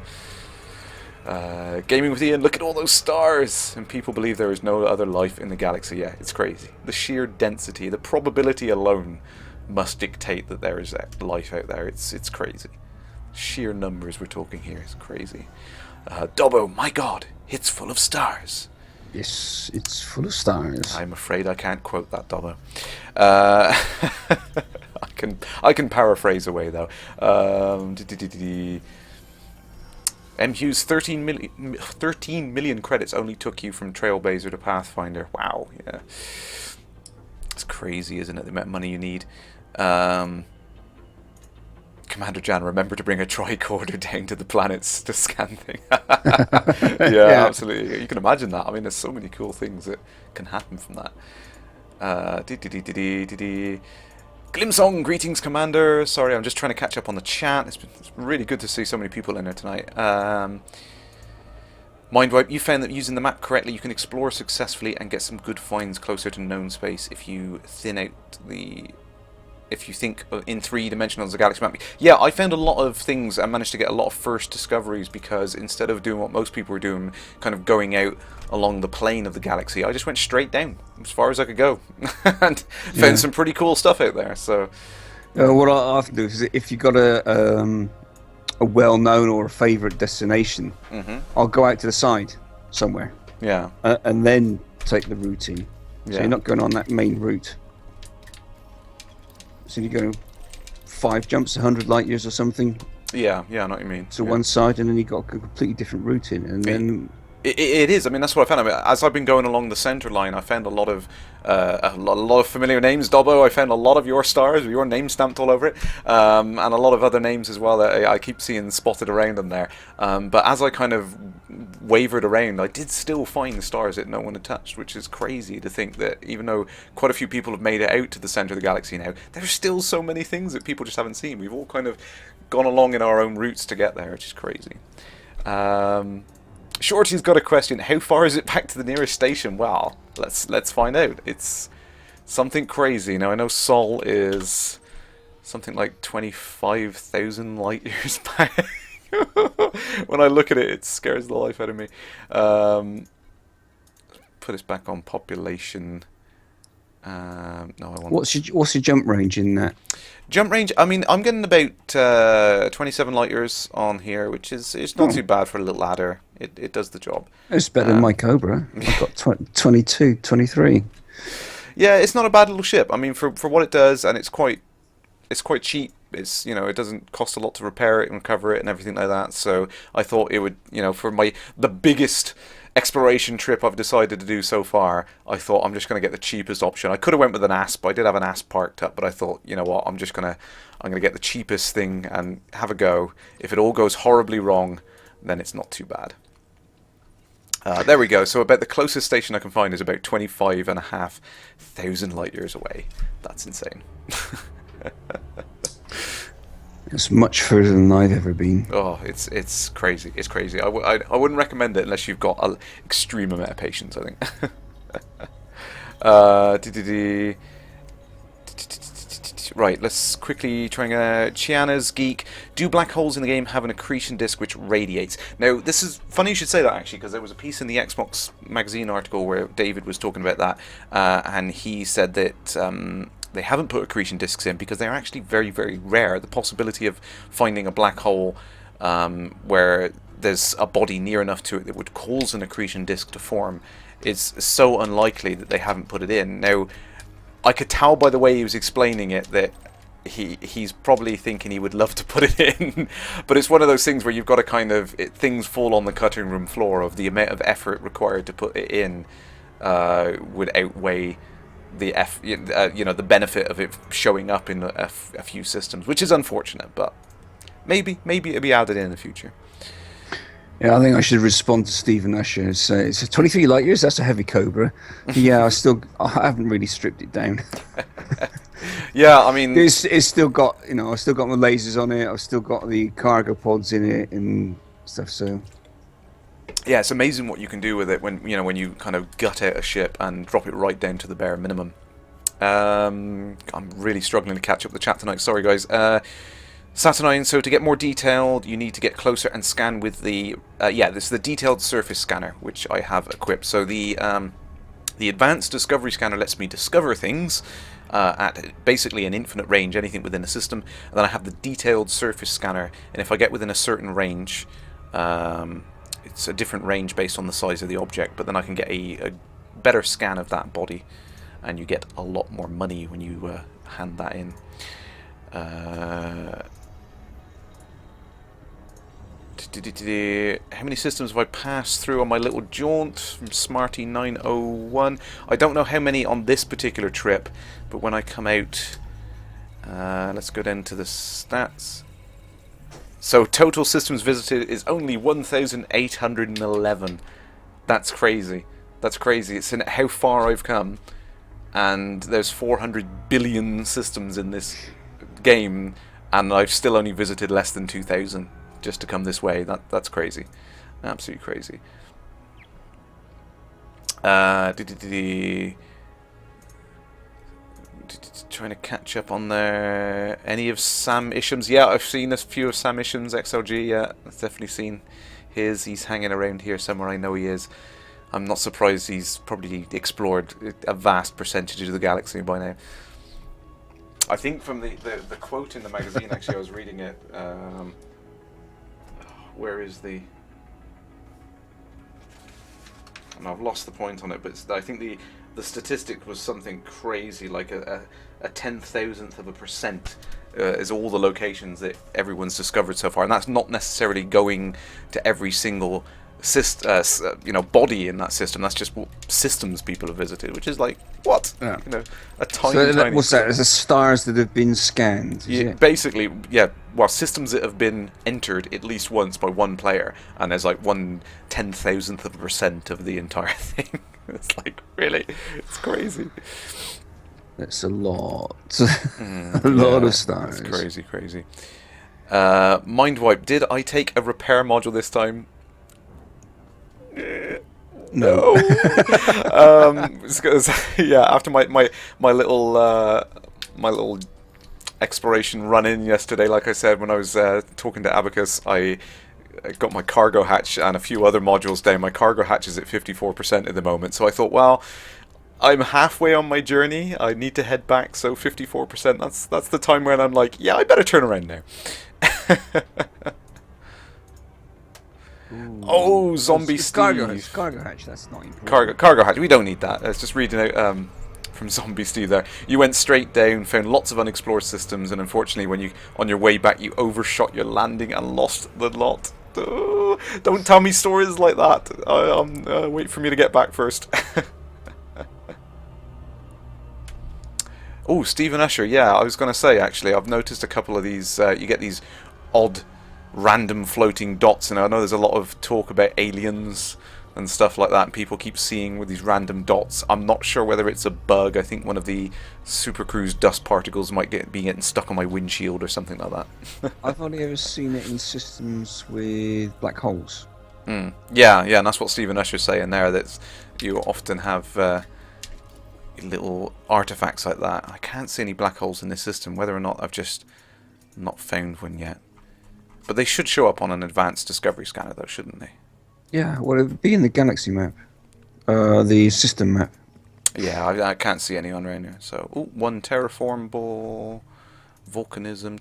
gaming with Ian, look at all those stars, and people believe there is no other life in the galaxy. Yeah, it's crazy. The sheer density, the probability alone must dictate that there is life out there. It's crazy. Sheer numbers we're talking here is crazy. Dobbo, my God, it's full of stars. Yes, it's full of stars. I'm afraid I can't quote that, Dobbo. I can paraphrase away though. M. Hughes, 13 million credits only took you from Trailblazer to Pathfinder. Wow, yeah. It's crazy, isn't it, the amount of money you need. Commander Jan, remember to bring a tricorder down to the planets to scan things. Yeah, absolutely. You can imagine that. I mean, there's so many cool things that can happen from that. Glimsong, greetings, Commander. Sorry, I'm just trying to catch up on the chat. It's really good to see so many people in there tonight. Mindwipe, you found that using the map correctly, you can explore successfully and get some good finds closer to known space if you thin out the... If you think in 3-dimensional as a galaxy map. Yeah, I found a lot of things. I managed to get a lot of first discoveries because instead of doing what most people were doing, kind of going out along the plane of the galaxy, I just went straight down as far as I could go and found some pretty cool stuff out there. So, what I often do is if you've got a well-known or a favourite destination, I'll go out to the side somewhere. Yeah. And then take the route in. So you're not going on that main route. So you go 5 jumps, 100 light years or something. Yeah, I know what you mean. To one side, and then you got a completely different route in, and then. It is. I mean, that's what I found. I mean, as I've been going along the center line, I found a lot of familiar names. Dobbo, I found a lot of your stars with your name stamped all over it, and a lot of other names as well that I keep seeing spotted around them there. But as I kind of wavered around, I did still find stars that no one had touched, which is crazy to think that even though quite a few people have made it out to the center of the galaxy now, there's still so many things that people just haven't seen. We've all kind of gone along in our own routes to get there, which is crazy. Shorty's got a question. How far is it back to the nearest station? Well, let's find out. It's something crazy. Now, I know Sol is something like 25,000 light years back. When I look at it, it scares the life out of me. Put us back on population. No, I want. What's your jump range in that? Jump range, I mean, I'm getting about 27 light years on here, which is not too bad for a little ladder. It does the job. It's better than my Cobra. I've got 22, 23. Yeah, it's not a bad little ship. I mean, for what it does, and it's quite cheap. It's, it doesn't cost a lot to repair it and recover it and everything like that. So I thought it would, for the biggest exploration trip I've decided to do so far, I thought I'm just going to get the cheapest option. I could have went with an asp. I did have an asp parked up, but I thought, you know what, I'm gonna get the cheapest thing and have a go. If it all goes horribly wrong, then it's not too bad. There we go. So about the closest station I can find is about 25,500 light years away. That's insane. It's much further than I've ever been. Oh, it's crazy. It's crazy. I wouldn't recommend it unless you've got an extreme amount of patience, I think. Right, let's quickly try and Chiana's Geek. Do black holes in the game have an accretion disk which radiates? Now, this is funny you should say that, actually, because there was a piece in the Xbox magazine article where David was talking about that, and he said that they haven't put accretion disks in because they're actually very, very rare. The possibility of finding a black hole where there's a body near enough to it that would cause an accretion disk to form is so unlikely that they haven't put it in. Now, I could tell by the way he was explaining it that he's probably thinking he would love to put it in, but it's one of those things where you've got to kind of things fall on the cutting room floor of the amount of effort required to put it in would outweigh the the benefit of it showing up in a few systems, which is unfortunate, but maybe it'll be added in the future. Yeah, I think I should respond to Stephen Usher. It's 23 light years. That's a heavy Cobra. Yeah, I haven't really stripped it down. Yeah, I mean, it's still got I've still got my lasers on it. I've still got the cargo pods in it and stuff. So yeah, it's amazing what you can do with it when you kind of gut out a ship and drop it right down to the bare minimum. I'm really struggling to catch up the chat tonight. Sorry, guys. Saturnine, so to get more detailed, you need to get closer and scan with the... this is the detailed surface scanner, which I have equipped. So the advanced discovery scanner lets me discover things at basically an infinite range, anything within a system. And then I have the detailed surface scanner, and if I get within a certain range, it's a different range based on the size of the object, but then I can get a better scan of that body, and you get a lot more money when you hand that in. How many systems have I passed through on my little jaunt from Smarty901? I don't know how many on this particular trip, but when I come out, let's go down to the stats. So total systems visited is only 1,811. That's crazy. That's crazy. It's in how far I've come, and there's 400 billion systems in this game, and I've still only visited less than 2,000 just to come this way. That's crazy, absolutely crazy. Trying to catch up on there. Any of Sam Isham's? Yeah, I've seen a few of Sam Isham's XLG. Yeah, I've definitely seen his. He's hanging around here somewhere. I know he is. I'm not surprised he's probably explored a vast percentage of the galaxy by now. I think from the quote in the magazine, actually, I was reading it. Where is the... And I've lost the point on it, but I think the statistic was something crazy, like a 10,000th of a percent is all the locations that everyone's discovered so far, and that's not necessarily going to every single body in that system. That's just what systems people have visited, which is like what? Yeah. A tiny. What's that? It's the stars that have been scanned. Yeah, basically, yeah. Well, systems that have been entered at least once by one player, and there's like 1/10,000th of a percent of the entire thing. It's like, really, it's crazy. That's a lot. A lot of stars. It's crazy. Mindwipe. Did I take a repair module this time? No. Yeah, after my little exploration run in yesterday, like I said, when I was talking to Abacus, I got my cargo hatch and a few other modules down. My cargo hatch is at 54% at the moment, so I thought, well, I'm halfway on my journey. I need to head back, so 54%. That's the time when I'm like, yeah, I better turn around now. Ooh. Oh, Zombie Steve. Cargo hatch, that's not important. Cargo hatch, we don't need that. It's just reading out from Zombie Steve there. You went straight down, found lots of unexplored systems, and unfortunately, when you on your way back, you overshot your landing and lost the lot. Oh, don't tell me stories like that. Wait for me to get back first. Oh, Stephen Usher. Yeah, I was going to say, actually, I've noticed a couple of these. You get these odd, random floating dots, and I know there's a lot of talk about aliens and stuff like that, and people keep seeing with these random dots. I'm not sure whether it's a bug. I think one of the supercruise dust particles might be getting stuck on my windshield or something like that. I've only ever seen it in systems with black holes. Yeah, and that's what Stephen Usher's saying there, that you often have little artifacts like that. I can't see any black holes in this system, whether or not I've just not found one yet. But they should show up on an advanced discovery scanner, though, shouldn't they? Yeah, well, it would be in the galaxy map, the system map. Yeah, I can't see any on around here. So, one terraformable volcanism,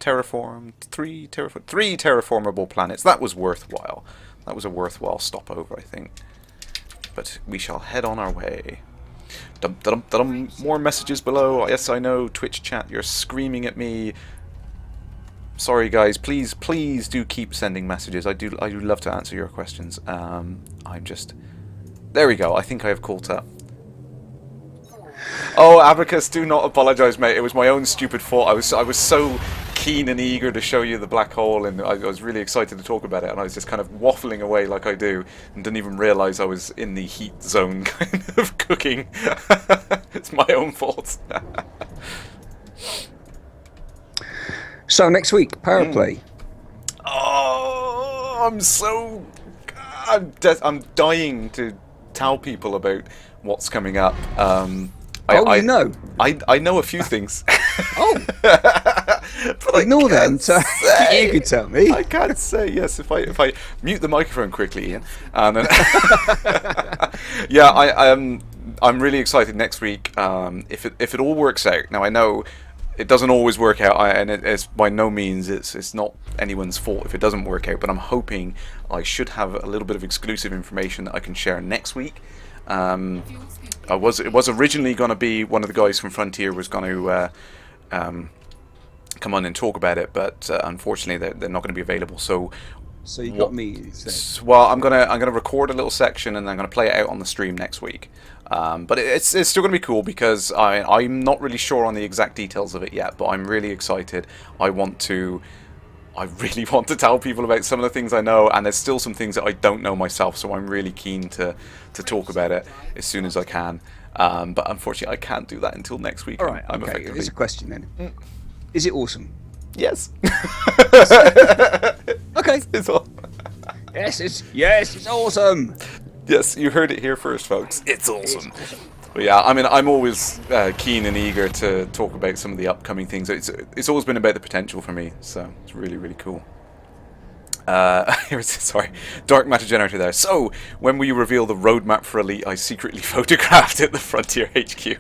three terraformable planets. That was worthwhile. That was a worthwhile stopover, I think. But we shall head on our way. Dum dum dum. More messages below. Yes, I know. Twitch chat, you're screaming at me. Sorry, guys. Please do keep sending messages. I do love to answer your questions. I'm just. There we go. I think I have caught up. Oh, Abacus, do not apologise, mate. It was my own stupid fault. I was so keen and eager to show you the black hole, and I was really excited to talk about it, and I was just kind of waffling away like I do, and didn't even realise I was in the heat zone kind of cooking. It's my own fault. So next week, power play. Oh, I'm dying to tell people about what's coming up. I know. I know a few things. Oh, but ignore them. So you can tell me. I can't say yes if I mute the microphone quickly, Ian. And then yeah, I'm really excited next week. If it all works out. Now I know it doesn't always work out, and it's by no means it's not anyone's fault if it doesn't work out. But I'm hoping I should have a little bit of exclusive information that I can share next week. It was originally going to be one of the guys from Frontier was going to come on and talk about it, but unfortunately they're not going to be available. So you got me instead. Well, I'm gonna record a little section and I'm gonna play it out on the stream next week. But it's still gonna be cool because I'm not really sure on the exact details of it yet, but I'm really excited. I really want to tell people about some of the things I know, and there's still some things that I don't know myself, so I'm really keen to talk about it as soon as I can. But unfortunately, I can't do that until next week. All right, I'm okay. Here's a question then. Is it awesome? Yes. Okay. It's all. Yes, it's awesome. Yes, you heard it here first, folks. It's awesome. But yeah, I mean, I'm always keen and eager to talk about some of the upcoming things. It's always been about the potential for me, so it's really, really cool. Sorry, Dark Matter Generator there. So, when we reveal the roadmap for Elite, I secretly photographed at the Frontier HQ.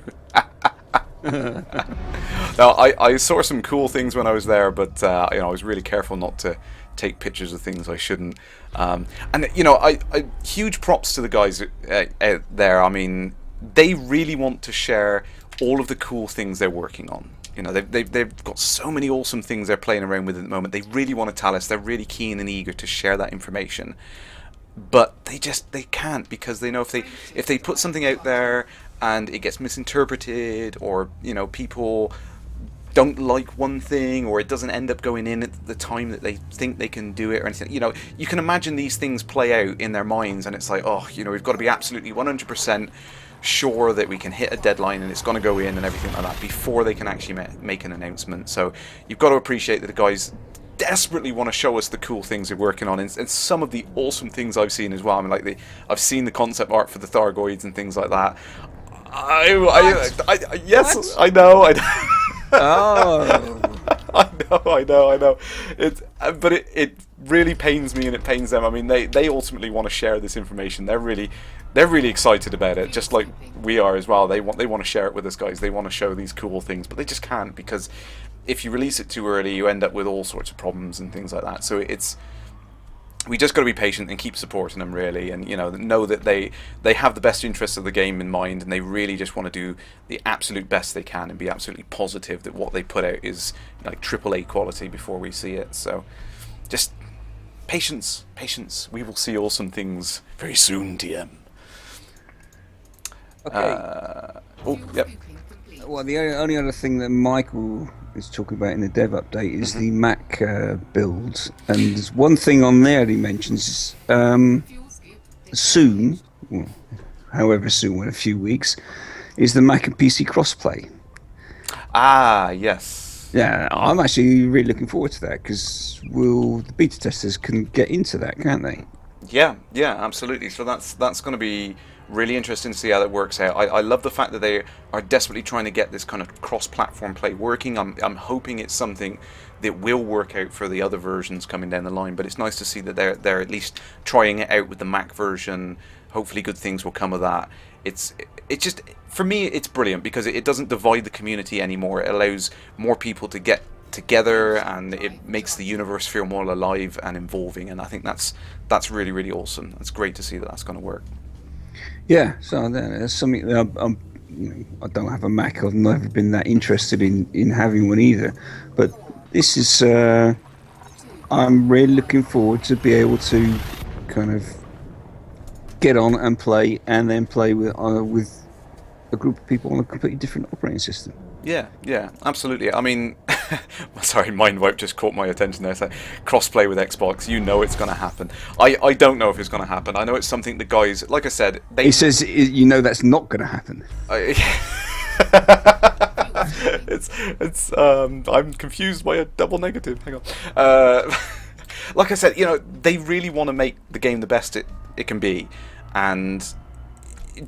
Now, I saw some cool things when I was there, but I was really careful not to take pictures of things I shouldn't. And I huge props to the guys out there. I mean, they really want to share all of the cool things they're working on. They've got so many awesome things they're playing around with at the moment. They really want to tell us. They're really keen and eager to share that information, but they can't, because they know if they put something out there and it gets misinterpreted, or people don't like one thing, or it doesn't end up going in at the time that they think they can do it or anything. You can imagine these things play out in their minds, and it's like, we've got to be absolutely 100% sure that we can hit a deadline and it's going to go in and everything like that before they can actually make an announcement. So you've got to appreciate that the guys desperately want to show us the cool things they're working on, and some of the awesome things I've seen as well. I mean, I've seen the concept art for the Thargoids and things like that. Yes, what? I know. Oh. I know. But it really pains me and it pains them. I mean, they ultimately want to share this information. They're really excited about it, just like we are as well. They want to share it with us, guys. They want to show these cool things, but they just can't, because if you release it too early, you end up with all sorts of problems and things like that. So we just got to be patient and keep supporting them, really, and know that they have the best interests of the game in mind, and they really just want to do the absolute best they can and be absolutely positive that what they put out is like AAA quality before we see it. So just patience. We will see awesome things very soon, TM. Okay. Yep. Well, the only other thing that Michael is talking about in the dev update is the Mac build, and there's one thing on there that he mentions soon, well, however soon, in a few weeks, is the Mac and PC crossplay. Ah, yes. Yeah, I'm actually really looking forward to that, because the beta testers can get into that, can't they? Yeah, absolutely. So that's going to be really interesting to see how that works out. I love the fact that they are desperately trying to get this kind of cross-platform play working. I'm hoping it's something that will work out for the other versions coming down the line. But it's nice to see that they're at least trying it out with the Mac version. Hopefully, good things will come of that. It's just, for me, it's brilliant because it doesn't divide the community anymore. It allows more people to get together, and it makes the universe feel more alive and involving. And I think that's really, really awesome. It's great to see that that's going to work. Yeah, so that's something that I don't have a Mac. I've never been that interested in having one either. But this is, I'm really looking forward to be able to kind of get on and play, and then play with a group of people on a completely different operating system. Yeah, absolutely. I mean, sorry, Mind Wipe just caught my attention there. So, crossplay with Xbox, it's going to happen. I don't know if it's going to happen. I know it's something the guys, like I said, He says, that's not going to happen. I'm confused by a double negative. Hang on. Like I said, they really want to make the game the best it can be, and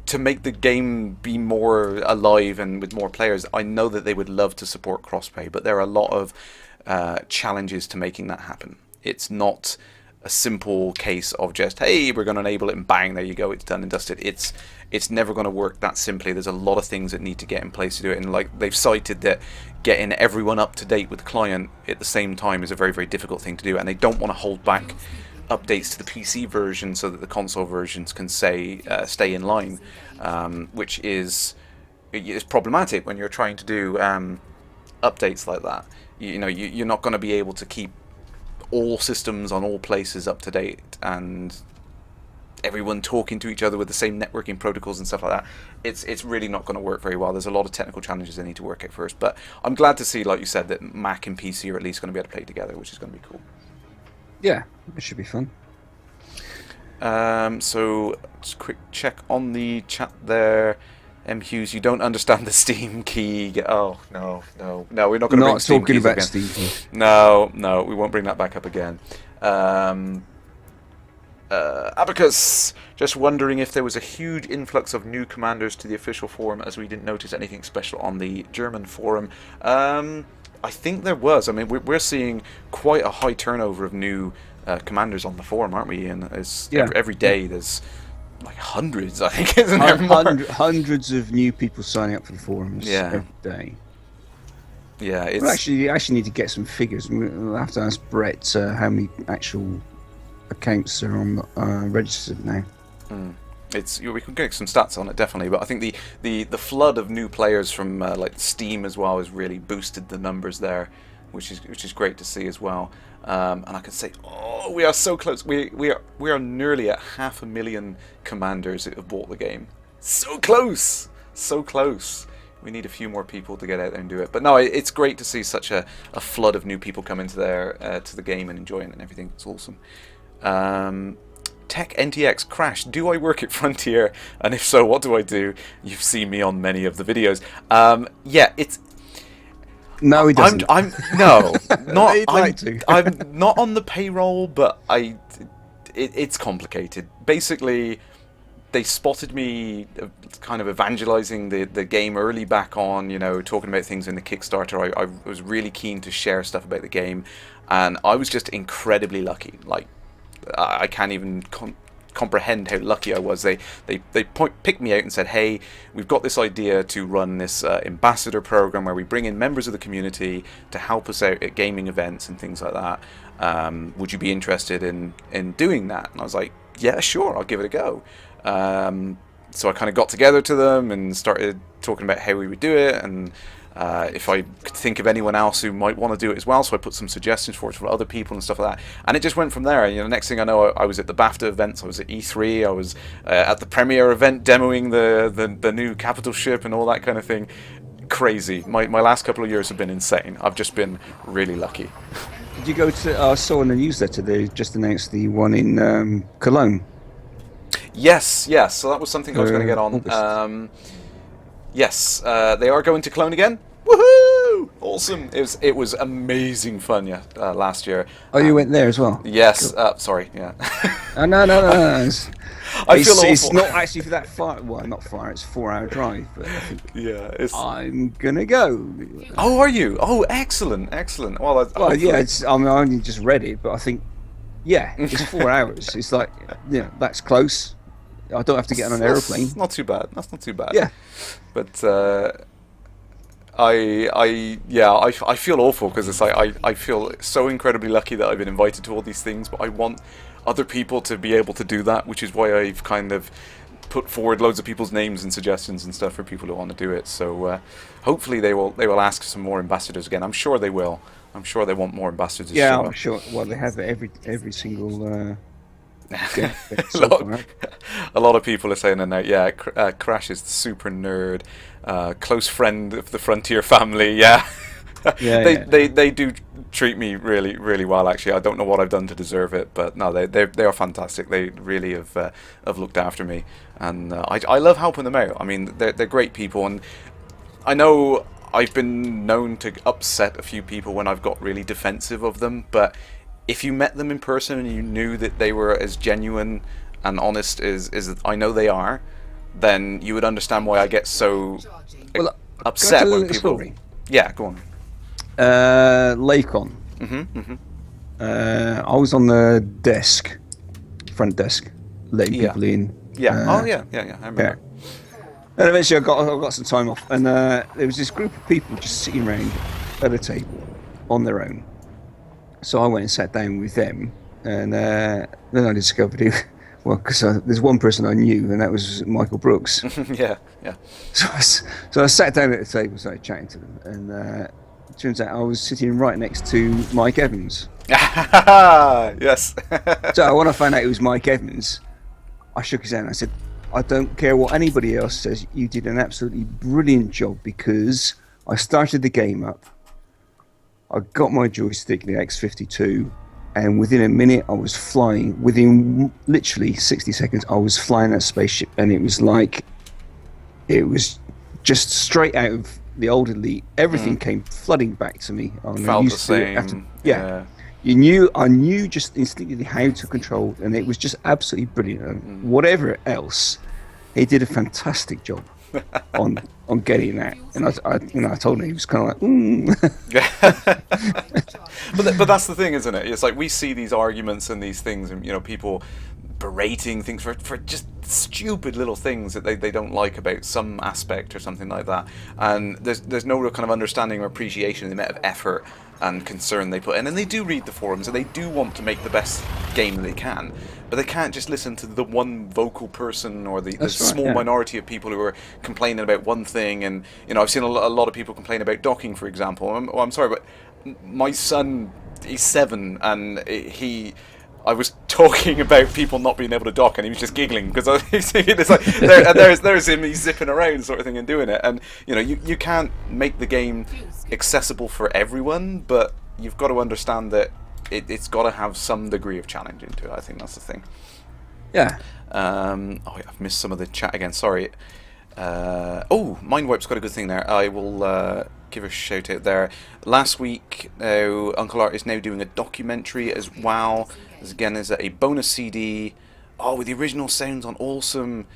to make the game be more alive and with more players. I know that they would love to support crossplay, but there are a lot of challenges to making that happen. It's not a simple case of just, hey, we're going to enable it and bang, there you go, it's done and dusted. It's never going to work that simply. There's a lot of things that need to get in place to do it, and like they've cited that getting everyone up to date with the client at the same time is a very, very difficult thing to do, and they don't want to hold back updates to the PC version so that the console versions can stay in line, which is problematic when you're trying to do updates like that. You're not going to be able to keep all systems on all places up to date and everyone talking to each other with the same networking protocols and stuff like that. It's really not going to work very well. There's a lot of technical challenges they need to work out first, but I'm glad to see, like you said, that Mac and PC are at least going to be able to play together, which is going to be cool. Yeah, it should be fun. So just a quick check on the chat there. M. Hughes, you don't understand the Steam key. Oh, no, we're not going to bring Steam keys about again. Steam keys. No, we won't bring that back up again. Abacus, just wondering if there was a huge influx of new commanders to the official forum, as we didn't notice anything special on the German forum. I think there was. I mean, we're seeing quite a high turnover of new commanders on the forum, aren't we, Ian? Every day there's like hundreds, I think, isn't there? Hundreds of new people signing up for the forums every day. Yeah, you actually need to get some figures. We'll have to ask Brett how many actual accounts are on registered now. We can get some stats on it, definitely, but I think the flood of new players from like Steam as well has really boosted the numbers there, which is great to see as well. And I can say, we are so close. We are nearly at 500,000 commanders that have bought the game. So close. We need a few more people to get out there and do it. But no, it's great to see such a flood of new people come into to the game and enjoying it and everything. It's awesome. Tech NTX Crash, do I work at Frontier? And if so, what do I do? You've seen me on many of the videos. It's... No, he doesn't. I'm not on the payroll, but it's complicated. Basically, they spotted me kind of evangelizing the game early back on, talking about things in the Kickstarter. I was really keen to share stuff about the game, and I was just incredibly lucky. Like, I can't even comprehend how lucky I was. They picked me out and said, hey, we've got this idea to run this ambassador program where we bring in members of the community to help us out at gaming events and things like that. Would you be interested in doing that? And I was like, yeah, sure, I'll give it a go. So I kind of got together to them and started talking about how we would do it, and if I could think of anyone else who might want to do it as well. So I put some suggestions for other people and stuff like that. And it just went from there. Next thing I know, I was at the BAFTA events, I was at E3, I was at the premiere event demoing the new capital ship and all that kind of thing. Crazy. My last couple of years have been insane. I've just been really lucky. Did you go to? I saw in the newsletter they just announced the one in Cologne. Yes. So that was something I was going to get on. Yes, they are going to Cologne again. Woohoo! Awesome. It was amazing fun. Last year. Oh, you went there as well? Yes. Sorry. Yeah. No. I feel awful. It's not actually for that far. Well, not far. It's a 4-hour drive. But I think I'm gonna go. Oh, are you? Oh, excellent. Well, yeah. I only just read it, but I think, it's 4 hours. It's like, that's close. I don't have to get on an aeroplane. That's not too bad. Yeah. But I feel awful because it's like I feel so incredibly lucky that I've been invited to all these things, but I want other people to be able to do that, which is why I've kind of put forward loads of people's names and suggestions and stuff for people who want to do it. So hopefully they will ask some more ambassadors again. I'm sure they will. I'm sure they want more ambassadors. Yeah, I'm sure. Well, they have it every single. A lot of people are saying that now. Yeah, Kerrash is super nerd, close friend of the Frontier family. Yeah. They do treat me really, really well. Actually, I don't know what I've done to deserve it, but no, they are fantastic. They really have looked after me, and I love helping them out. I mean, they're great people, and I know I've been known to upset a few people when I've got really defensive of them, but if you met them in person and you knew that they were as genuine and honest as I know they are, then you would understand why I get so upset when people. Story. Yeah, go on. Lakon. I was on the front desk, letting people in. Yeah. I remember. Yeah. And eventually I got some time off, and there was this group of people just sitting around at a table on their own. So I went and sat down with them, and then I discovered because there's one person I knew, and that was Michael Brooks. Yeah. So I sat down at the table, started chatting to them, and it turns out I was sitting right next to Mike Evans. Yes. So when I found out it was Mike Evans, I shook his hand. I said, I don't care what anybody else says, you did an absolutely brilliant job, because I started the game up, I got my joystick, the X52, and within a minute I was flying. Within literally 60 seconds I was flying that spaceship, and it was just straight out of the old Elite. Everything came flooding back to me. Felt the same. I knew just instinctively how to control, and it was just absolutely brilliant. Whatever else, he did a fantastic job on getting that. And I told him, he was kind of like, But that's the thing, isn't it? It's like we see these arguments and these things, and people berating things for just stupid little things that they don't like about some aspect or something like that, and there's no real kind of understanding or appreciation of the amount of effort and concern they put in. And they do read the forums, and they do want to make the best game that they can, but they can't just listen to the one vocal person or the small minority of people who are complaining about one thing. And I've seen a lot of people complain about docking, for example. I'm sorry, but my son, he's 7, and I was talking about people not being able to dock, and he was just giggling because it's like there's him, he's zipping around sort of thing and doing it. And you can't make the game accessible for everyone, but you've got to understand that it's got to have some degree of challenge into it. I think that's the thing. Yeah. I've missed some of the chat again. Sorry. Mindwipe's got a good thing there. I will give a shout out there. Last week, Uncle Art is now doing a documentary as well. Again, is a bonus CD. With the original sounds on awesome.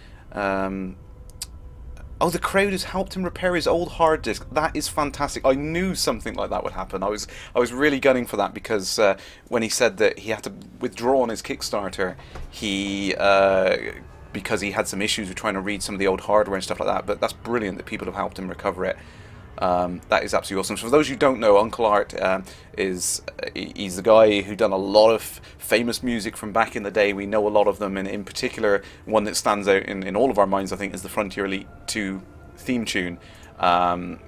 Oh, the crowd has helped him repair his old hard disk. That is fantastic. I knew something like that would happen. I was really gunning for that because when he said that he had to withdraw on his Kickstarter, he because he had some issues with trying to read some of the old hardware and stuff like that. But that's brilliant that people have helped him recover it. That is absolutely awesome. So for those who don't know, Uncle Art he's the guy who done a lot of famous music from back in the day. We know a lot of them, and in particular, one that stands out in all of our minds, I think, is the Frontier Elite 2 theme tune. And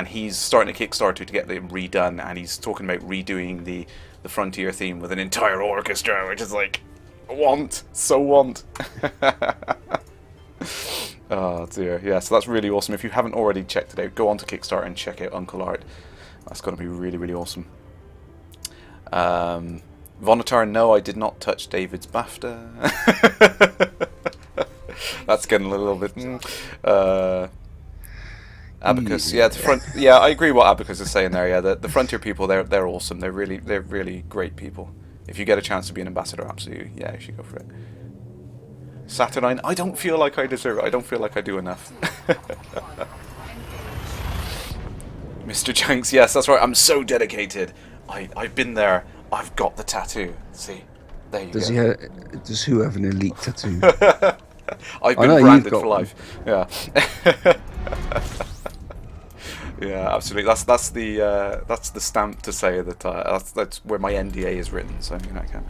he's starting a Kickstarter to get them redone, and he's talking about redoing the Frontier theme with an entire orchestra, which is like, so want. Oh dear, yeah, so that's really awesome. If you haven't already checked it out, go on to Kickstarter and check out Uncle Art. That's going to be really, really awesome. Vonatar, no, I did not touch David's BAFTA. That's getting a little bit... Abacus, yeah, I agree what Abacus is saying there. Yeah, the Frontier people, they're awesome. They're really great people. If you get a chance to be an ambassador, absolutely, yeah, you should go for it. Saturnine, I don't feel like I deserve it. I don't feel like I do enough. Mr. Janks, yes, that's right. I'm so dedicated. I've been there. I've got the tattoo. See, there you go. Does who have an elite tattoo? I've been branded for life. Yeah. Yeah, absolutely. That's the stamp to say that that's where my NDA is written. So you know, I can.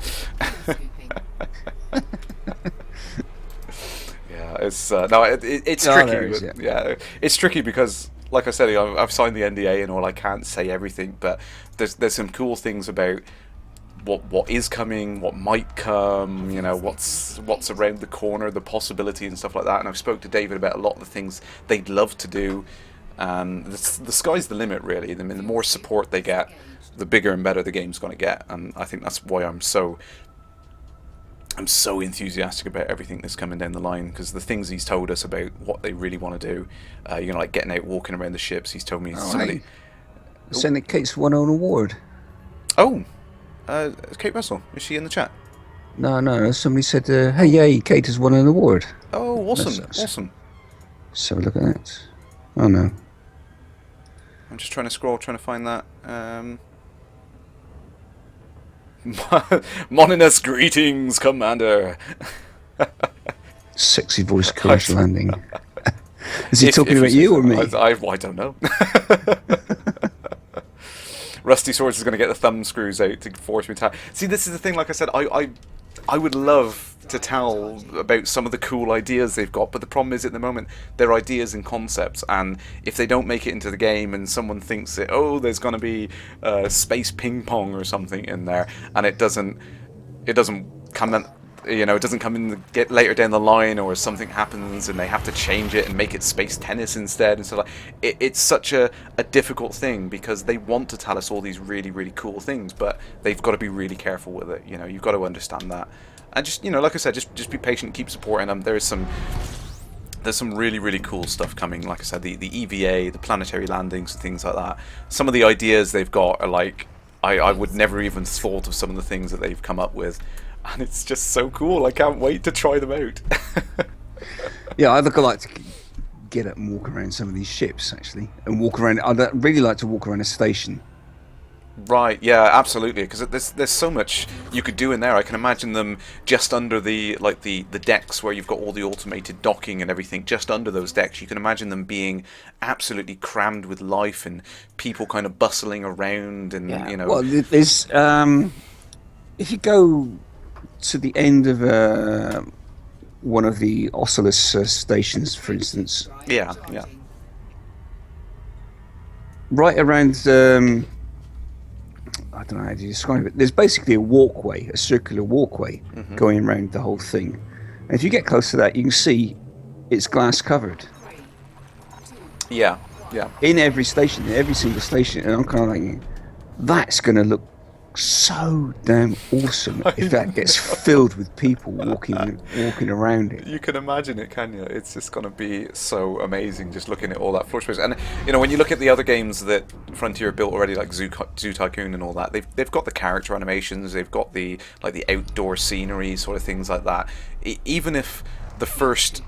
Yeah, it's it's tricky. Yeah, it's tricky because, like I said, I've signed the NDA and all. I can't say everything, but there's some cool things about what is coming, what might come. You know, what's around the corner, the possibility and stuff like that. And I've spoke to David about a lot of the things they'd love to do. And the sky's the limit, really. I mean, the more support they get, the bigger and better the game's going to get. And I think that's why I'm so enthusiastic about everything that's coming down the line, because the things he's told us about what they really want to do, like getting out, walking around the ships. He's told me somebody. Saying that Kate's won an award. Oh, Kate Russell, is she in the chat? No. Somebody said, "Hey, yay, Kate has won an award." Oh, awesome, awesome. So look at that. Oh no. I'm just trying to scroll, trying to find that. Moninus, greetings, Commander. Sexy voice, Kerrash Landing. Is he talking about you or me? I don't know. Rusty Swords is going to get the thumb screws out to force me to... See, this is the thing, like I said, I would love to tell about some of the cool ideas they've got, but the problem is at the moment they're ideas and concepts, and if they don't make it into the game and someone thinks that, there's going to be space ping pong or something in there, and it doesn't come in, it doesn't come in get later down the line, or something happens and they have to change it and make it space tennis instead and so like it's such a difficult thing, because they want to tell us all these really, really cool things, but they've got to be really careful with it. You've got to understand that. And just, like I said, just be patient, keep supporting them. There's some really, really cool stuff coming. Like I said, the EVA, the planetary landings and things like that. Some of the ideas they've got are like, I would never even thought of some of the things that they've come up with. And it's just so cool. I can't wait to try them out. Yeah, I'd like to get up and walk around some of these ships, actually. And walk around. I'd really like to walk around a station. Right, yeah, absolutely, because there's so much you could do in there. I can imagine them just under the decks where you've got all the automated docking and everything. Just under those decks, you can imagine them being absolutely crammed with life and people kind of bustling around, and Well, there's if you go to the end of one of the Oculus stations, for instance. Yeah. Right around. I don't know how to describe it. There's basically a walkway, a circular walkway, going around the whole thing. And if you get close to that, you can see it's glass covered. Yeah. In every station, in every single station. And I'm kind of like, that's going to look so damn awesome if that gets filled with people walking around it. You can imagine it, can you? It's just going to be so amazing just looking at all that floor space. And when you look at the other games that Frontier built already, like Zoo Tycoon and all that, they've got the character animations, they've got the outdoor scenery, sort of things like that. Even if the first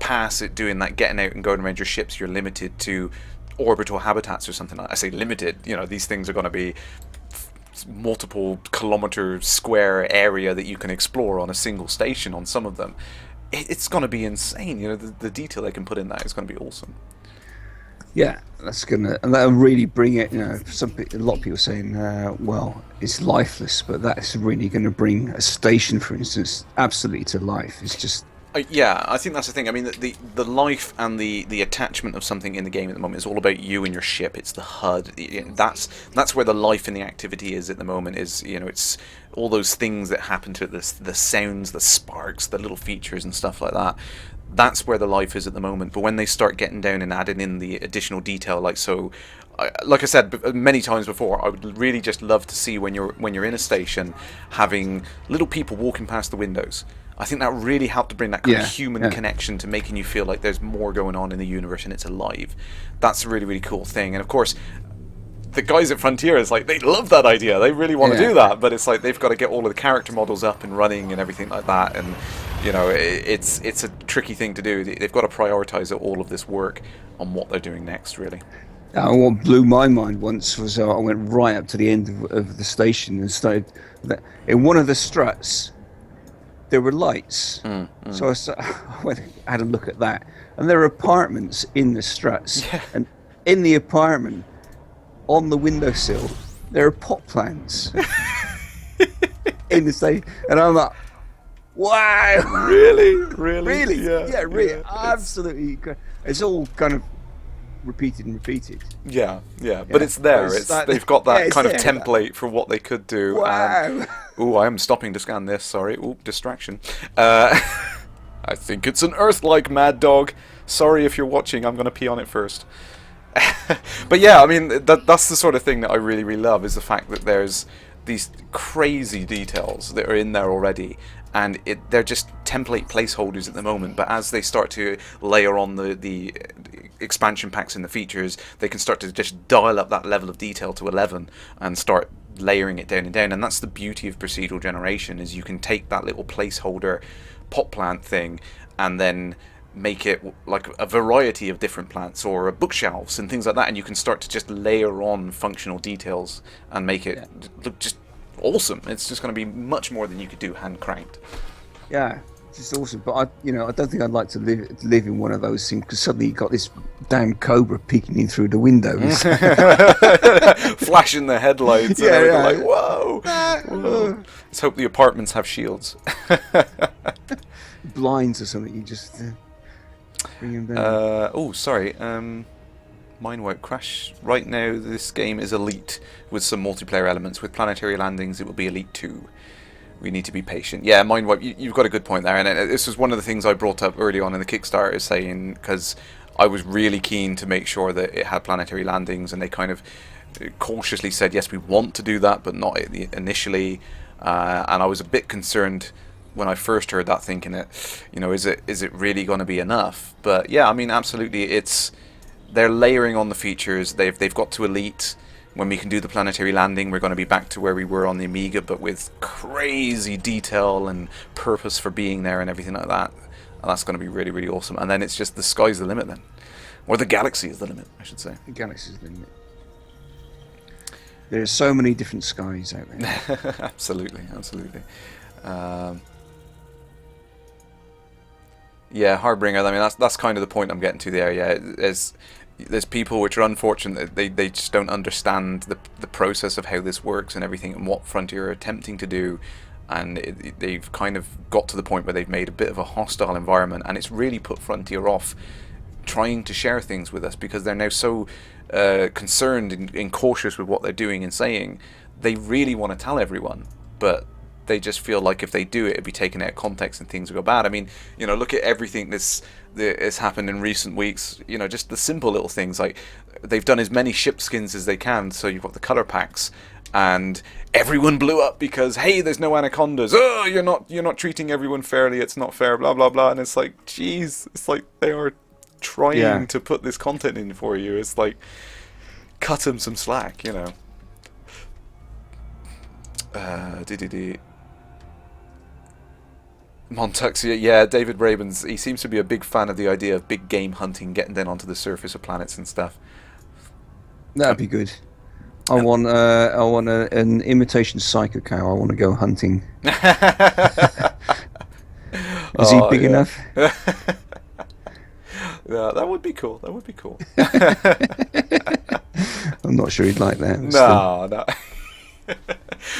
pass it doing that, getting out and going around your ships, you're limited to orbital habitats or something like that. I say limited, these things are going to be multiple kilometer square area that you can explore on a single station on some of them. It's going to be insane. The detail they can put in that is going to be awesome. Yeah, that'll really bring it. A lot of people saying, well, it's lifeless, but that's really going to bring a station, for instance, absolutely to life. It's just. Yeah, I think that's the thing. I mean, the life and the attachment of something in the game at the moment is all about you and your ship. It's the HUD. That's where the life and the activity is at the moment. It's all those things that happen to it, the sounds, the sparks, the little features and stuff like that. That's where the life is at the moment. But when they start getting down and adding in the additional detail, like I said many times before, I would really just love to see when you're in a station, having little people walking past the windows. I think that really helped to bring that kind of human connection to making you feel like there's more going on in the universe and it's alive. That's a really, really cool thing. And of course, the guys at Frontier is like, they love that idea. They really want to do that, but it's like they've got to get all of the character models up and running and everything like that. And it's a tricky thing to do. They've got to prioritize all of this work on what they're doing next, really. What blew my mind once was I went right up to the end of the station and started in one of the struts. There were lights, so I went and had a look at that, and there are apartments in the struts, and in the apartment, on the windowsill, there are pot plants in the station, and I'm like, wow, really, yeah, really, absolutely. It's all kind of repeated. Yeah. But it's there. They've got that kind of template for what they could do. Wow. I am stopping to scan this. Sorry. Distraction. I think it's an Earth-like mad dog. Sorry if you're watching. I'm going to pee on it first. But yeah, I mean, that's the sort of thing that I really, really love, is the fact that there's these crazy details that are in there already. And they're just template placeholders at the moment, but as they start to layer on the expansion packs and the features, they can start to just dial up that level of detail to 11 and start layering it down and down. And that's the beauty of procedural generation, is you can take that little placeholder pot plant thing and then make it like a variety of different plants or bookshelves and things like that, and you can start to just layer on functional details and make it look just awesome. It's just going to be much more than you could do hand cranked. Yeah, it's just awesome. But I don't think I'd like to live in one of those things, because suddenly you got this damn cobra peeking in through the windows, flashing the headlights. And everything like, whoa. Let's hope the apartments have shields. Blinds or something. You just bring them down. Sorry. Mindwipe Crash. Right now, this game is Elite with some multiplayer elements. With planetary landings, it will be Elite 2. We need to be patient. Yeah, Mindwipe, you've got a good point there. And this was one of the things I brought up early on in the Kickstarter, saying, because I was really keen to make sure that it had planetary landings, and they kind of cautiously said, yes, we want to do that, but not initially. And I was a bit concerned when I first heard that, thinking that, is it really going to be enough? But yeah, I mean, absolutely, they're layering on the features. They've got to Elite. When we can do the planetary landing, we're going to be back to where we were on the Amiga, but with crazy detail and purpose for being there and everything like that. And that's going to be really, really awesome. And then it's just the sky's the limit then. Or the galaxy is the limit, I should say. The galaxy is the limit. There's so many different skies out there. Absolutely. Yeah, Harbinger, I mean, that's kind of the point I'm getting to there. Yeah, there's people which are unfortunate that they just don't understand the process of how this works and everything, and what Frontier are attempting to do, and they've kind of got to the point where they've made a bit of a hostile environment, and it's really put Frontier off trying to share things with us, because they're now so concerned and cautious with what they're doing and saying. They really want to tell everyone, but they just feel like if they do it, it'd be taken out of context and things will go bad. I mean, look at everything that has happened in recent weeks. Just the simple little things, like they've done as many ship skins as they can. So you've got the color packs, and everyone blew up because, hey, there's no anacondas. Oh, you're not treating everyone fairly. It's not fair. Blah blah blah. And it's like, geez, it's like they are trying to put this content in for you. It's like, cut them some slack, Montuxia, yeah, David Rabin's. He seems to be a big fan of the idea of big game hunting, getting down onto the surface of planets and stuff. That'd Um, be good. and I want an imitation psycho cow. I want to go hunting. Is he oh big yeah, enough? yeah, that would be cool. That would be cool. I'm not sure he'd like that, but still. No, no.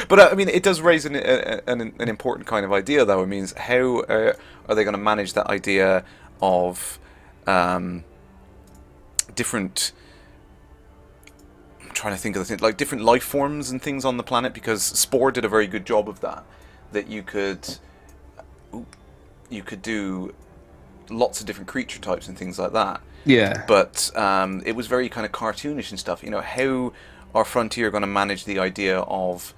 But I mean, it does raise an important kind of idea, though. It means how are they going to manage that idea of um, different? I'm trying to think of the thing, like different life forms and things on the planet, because Spore did a very good job of that. That you could do lots of different creature types and things like that. Yeah. But it was very kind of cartoonish and stuff. You know, how are Frontier going to manage the idea of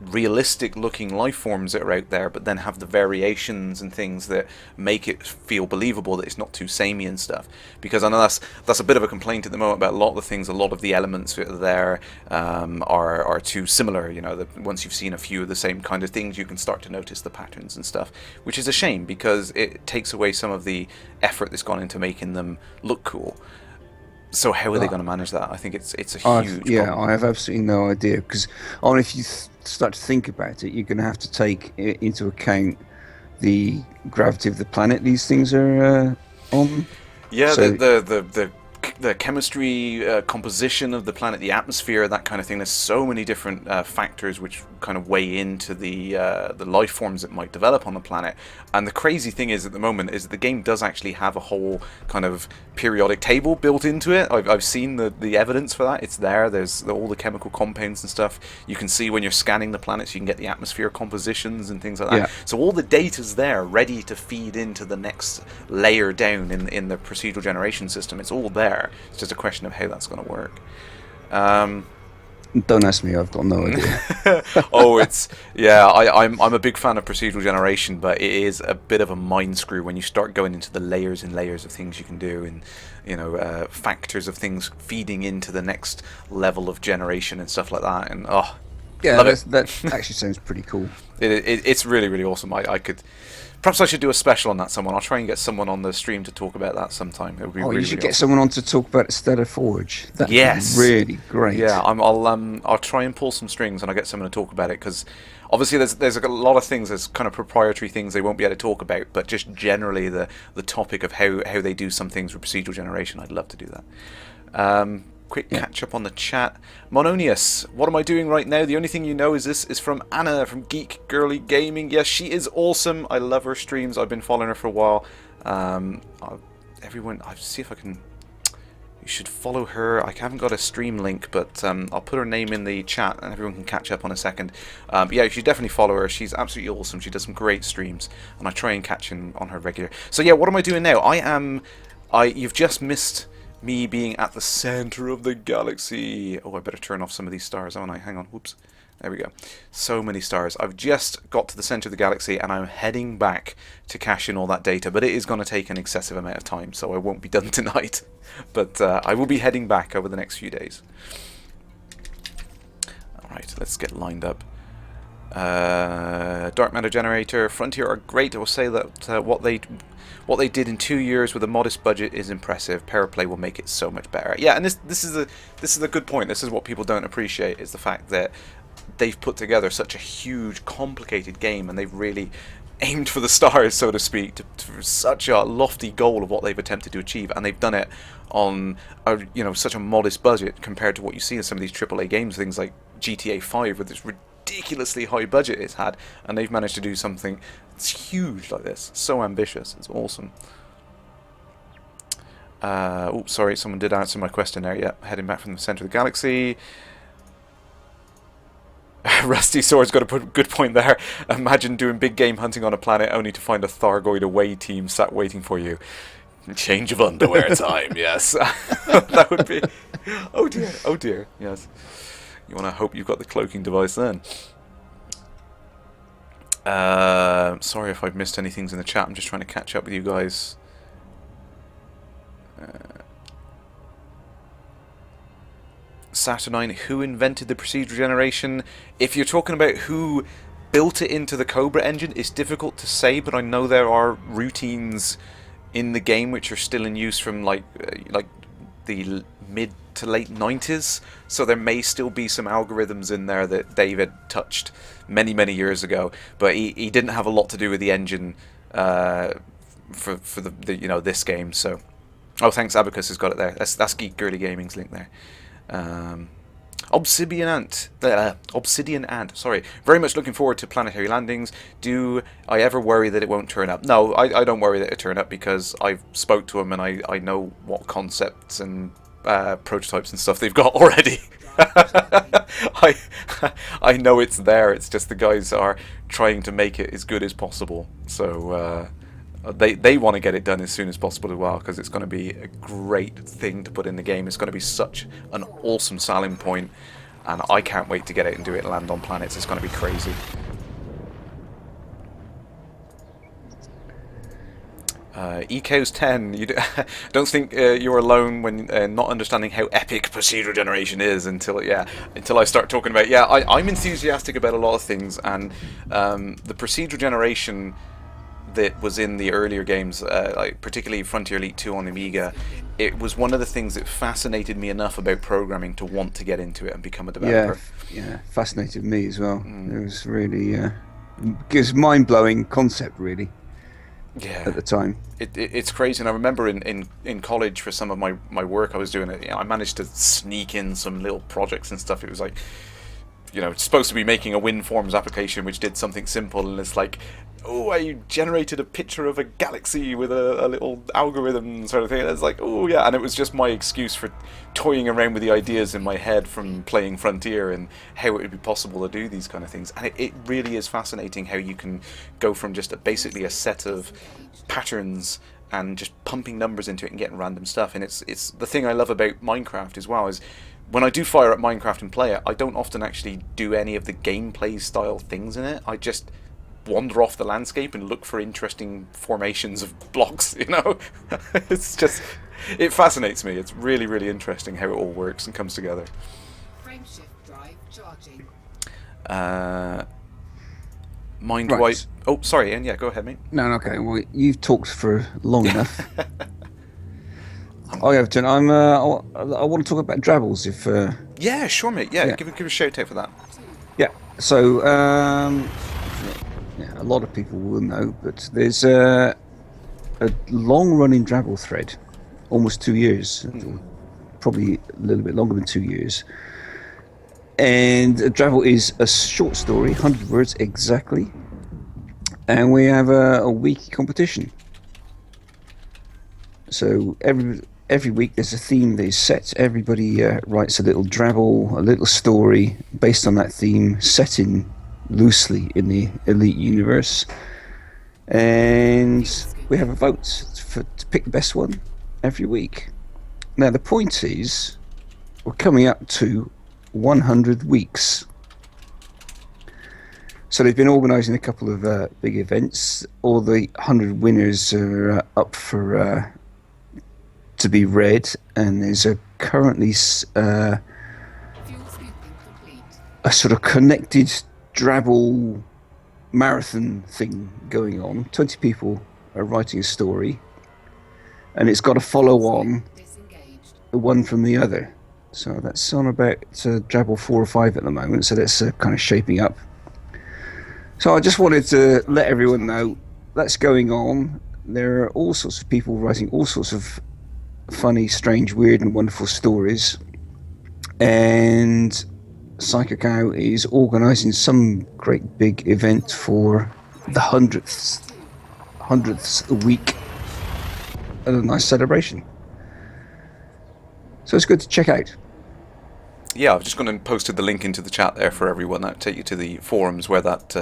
realistic looking life forms that are out there, but then have the variations and things that make it feel believable, that it's not too samey and stuff? Because I know that's a bit of a complaint at the moment about a lot of the things. A lot of the elements that are there are too similar. You know, that once you've seen a few of the same kind of things, you can start to notice the patterns and stuff, which is a shame because it takes away some of the effort that's gone into making them look cool. So how are they going to manage that? I think it's a huge problem. I have absolutely no idea because, I mean, if you start to think about it, you're going to have to take into account the gravity of the planet these things are on. Yeah, So the chemistry, composition of the planet, the atmosphere, that kind of thing. There's so many different factors which kind of weigh into the life forms that might develop on the planet. And the crazy thing is, at the moment, is that the game does actually have a whole kind of periodic table built into it. I've seen the evidence for that. It's there. There's all the chemical compounds and stuff. You can see when you're scanning the planets, you can get the atmosphere compositions and things like that. yeah, So all the data's there, ready to feed into the next layer down in the procedural generation system. It's all there. It's just a question of how that's going to work. don't ask me. I've got no idea. Oh, it's yeah. I'm a big fan of procedural generation, but it is a bit of a mind screw when you start going into the layers and layers of things you can do, and factors of things feeding into the next level of generation and stuff like that. And Yeah, love it. that actually sounds pretty cool. It's really really awesome. I could. Perhaps I should do a special on that. I'll try and get someone on the stream to talk about that sometime. It would be Oh, really, you should really get awesome. someone on to talk about Stellar Forge. That'd be Yes. really great. Yeah, I'll try and pull some strings and I'll get someone to talk about it, because obviously there's a lot of things, there's kind of proprietary things they won't be able to talk about, but just generally the topic of how they do some things with procedural generation, I'd love to do that. Quick catch up on the chat. Mononius, what am I doing right now? The only thing you know is this is from Anna from Geek Girly Gaming. Yes, she is awesome. I love her streams. I've been following her for a while. Everyone, I'll see if I can. You should follow her. I haven't got a stream link, but I'll put her name in the chat and everyone can catch up on a second. Yeah, you should definitely follow her. She's absolutely awesome. She does some great streams, and I try and catch in on her regular. So yeah, what am I doing now? You've just missed me being at the center of the galaxy. Oh, I better turn off some of these stars, haven't I? Hang on, whoops. There we go. So many stars. I've just got to the center of the galaxy and I'm heading back to cache in all that data, but it is going to take an excessive amount of time, so I won't be done tonight. But I will be heading back over the next few days. Alright, let's get lined up. Dark matter generator. Frontier are great. I will say that what they did in 2 years with a modest budget is impressive. Paraplay will make it so much better. Yeah, and this is a good point. This is what people don't appreciate, is the fact that they've put together such a huge, complicated game, and they've really aimed for the stars, so to speak, to such a lofty goal of what they've attempted to achieve, and they've done it on such a modest budget compared to what you see in some of these AAA games, things like GTA 5 with this ridiculously high budget it's had, and they've managed to do something that's huge like this. So ambitious. It's awesome. Oh, sorry, someone did answer my question there. Yeah, heading back from the center of the galaxy. Rusty Sword's got a good point there. Imagine doing big game hunting on a planet only to find a Thargoid away team sat waiting for you. Change of underwear time, yes. That would be... Oh dear, yes. You want to hope you've got the cloaking device then. Sorry if I've missed any things in the chat. I'm just trying to catch up with you guys. Saturnine, who invented the procedural generation? If you're talking about who built it into the Cobra engine. It's difficult to say, but I know there are routines in the game which are still in use from like the mid to late 90s. So there may still be some algorithms in there that David touched many years ago, but he didn't have a lot to do with the engine for the this game. So thanks, Abacus has got it there. That's Geek Girly Gaming's link there. Obsidian Ant. Sorry. Very much looking forward to planetary landings. Do I ever worry that it won't turn up? No, I don't worry that it'll turn up, because I've spoke to them and I know what concepts and prototypes and stuff they've got already. I know it's there. It's just the guys are trying to make it as good as possible. So they want to get it done as soon as possible as well, because it's going to be a great thing to put in the game. It's going to be such an awesome selling point, and I can't wait to get it and do it and land on planets. It's going to be crazy. Eco's 10. You don't think you're alone when not understanding how epic procedural generation is until I start talking about. I'm enthusiastic about a lot of things, and the procedural generation that was in the earlier games, like particularly Frontier Elite 2 on the Amiga, it was one of the things that fascinated me enough about programming to want to get into it and become a developer. Yeah, fascinated me as well. It was really it was mind-blowing concept, really. Yeah, at the time, it's crazy. And I remember in college, for some of my work I was doing it, I managed to sneak in some little projects and stuff. It was like, it's supposed to be making a WinForms application which did something simple, and it's like, I generated a picture of a galaxy with a little algorithm sort of thing. And it's like, and it was just my excuse for toying around with the ideas in my head from playing Frontier and how it would be possible to do these kind of things. And it really is fascinating how you can go from just basically a set of patterns and just pumping numbers into it and getting random stuff. And it's the thing I love about Minecraft as well, is when I do fire up Minecraft and play it, I don't often actually do any of the gameplay style things in it. I just wander off the landscape and look for interesting formations of blocks, It's just, it fascinates me. It's really interesting how it all works and comes together. Frameshift drive charging. Mind Right. White. Oh, sorry, Ian. Yeah, go ahead, mate. No, okay. Well, you've talked for long enough. I have done. I want to talk about Drabbles. If Yeah, sure, mate. Yeah, Yeah. Give a shout out for that. yeah. So a lot of people will know, but there's a long-running Drabble thread, almost 2 years, probably a little bit longer than 2 years. And Drabble is a short story, 100 words exactly, and we have a weekly competition. So every week there's a theme that is set. Everybody writes a little Drabble, a little story based on that theme, set in loosely in the Elite universe, and we have a vote to pick the best one every week. Now the point is, we're coming up to 100 weeks. So they've been organising a couple of big events. All the 100 winners are up for to be read, and there's currently Fuel scooping complete. a sort of connected Drabble marathon thing going on. 20 people are writing a story, and it's got to follow on Disengaged. the one from the other. So that's on about Drabble 4 or 5 at the moment, so that's kind of shaping up. So I just wanted to let everyone know that's going on. There are all sorts of people writing all sorts of funny, strange, weird and wonderful stories, and Psycho Cow is organising some great big event for the 100th week, and a nice celebration. So it's good to check out. Yeah, I've just gone and posted the link into the chat there for everyone. That'll take you to the forums where that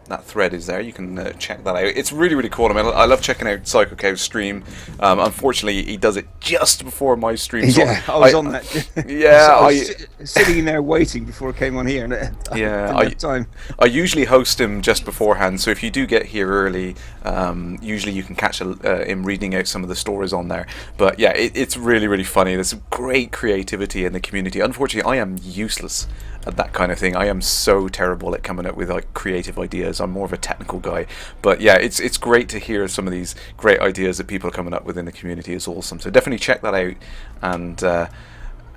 that thread is there. You can check that out. It's really, really cool. I mean, I love checking out Psycho Cow's stream. Unfortunately, he does it just before my stream. So Yeah, I was on that. Yeah, I was sitting there waiting before I came on here, and I didn't have time. I usually host him just beforehand. So if you do get here early, usually you can catch him reading out some of the stories on there. But yeah, it's really, really funny. There's great creativity in the community. Unfortunately, I am useless at that kind of thing. I am so terrible at coming up with like creative ideas. I'm more of a technical guy. But yeah, it's great to hear some of these great ideas that people are coming up with in the community. Is awesome. So definitely check that out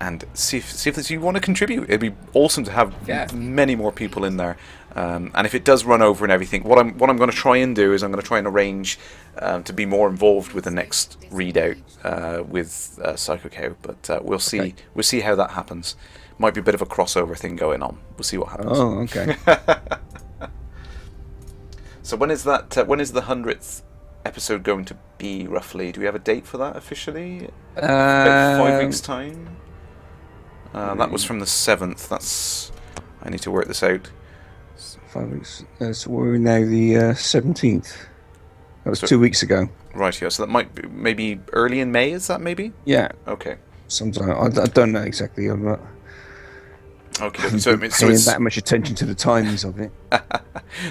and see if you want to contribute. It'd be awesome to have many more people in there. And if it does run over and everything, what I'm going to try and do is I'm going to try and arrange to be more involved with the next readout with Psycho Cow. But we'll see. Okay. We'll see how that happens. Might be a bit of a crossover thing going on. We'll see what happens. Oh, okay. So when is that? When is the 100th episode going to be roughly? Do we have a date for that officially? About 5 weeks time. That was from the 7th. That's. I need to work this out. 5 weeks. So we're now the 17th. That was 2 weeks ago. Right, yeah. So that might be maybe early in May. Is that maybe? Yeah. Okay. Sometime. I don't know exactly. I'm not. Okay. So it's that much attention to the timings of it.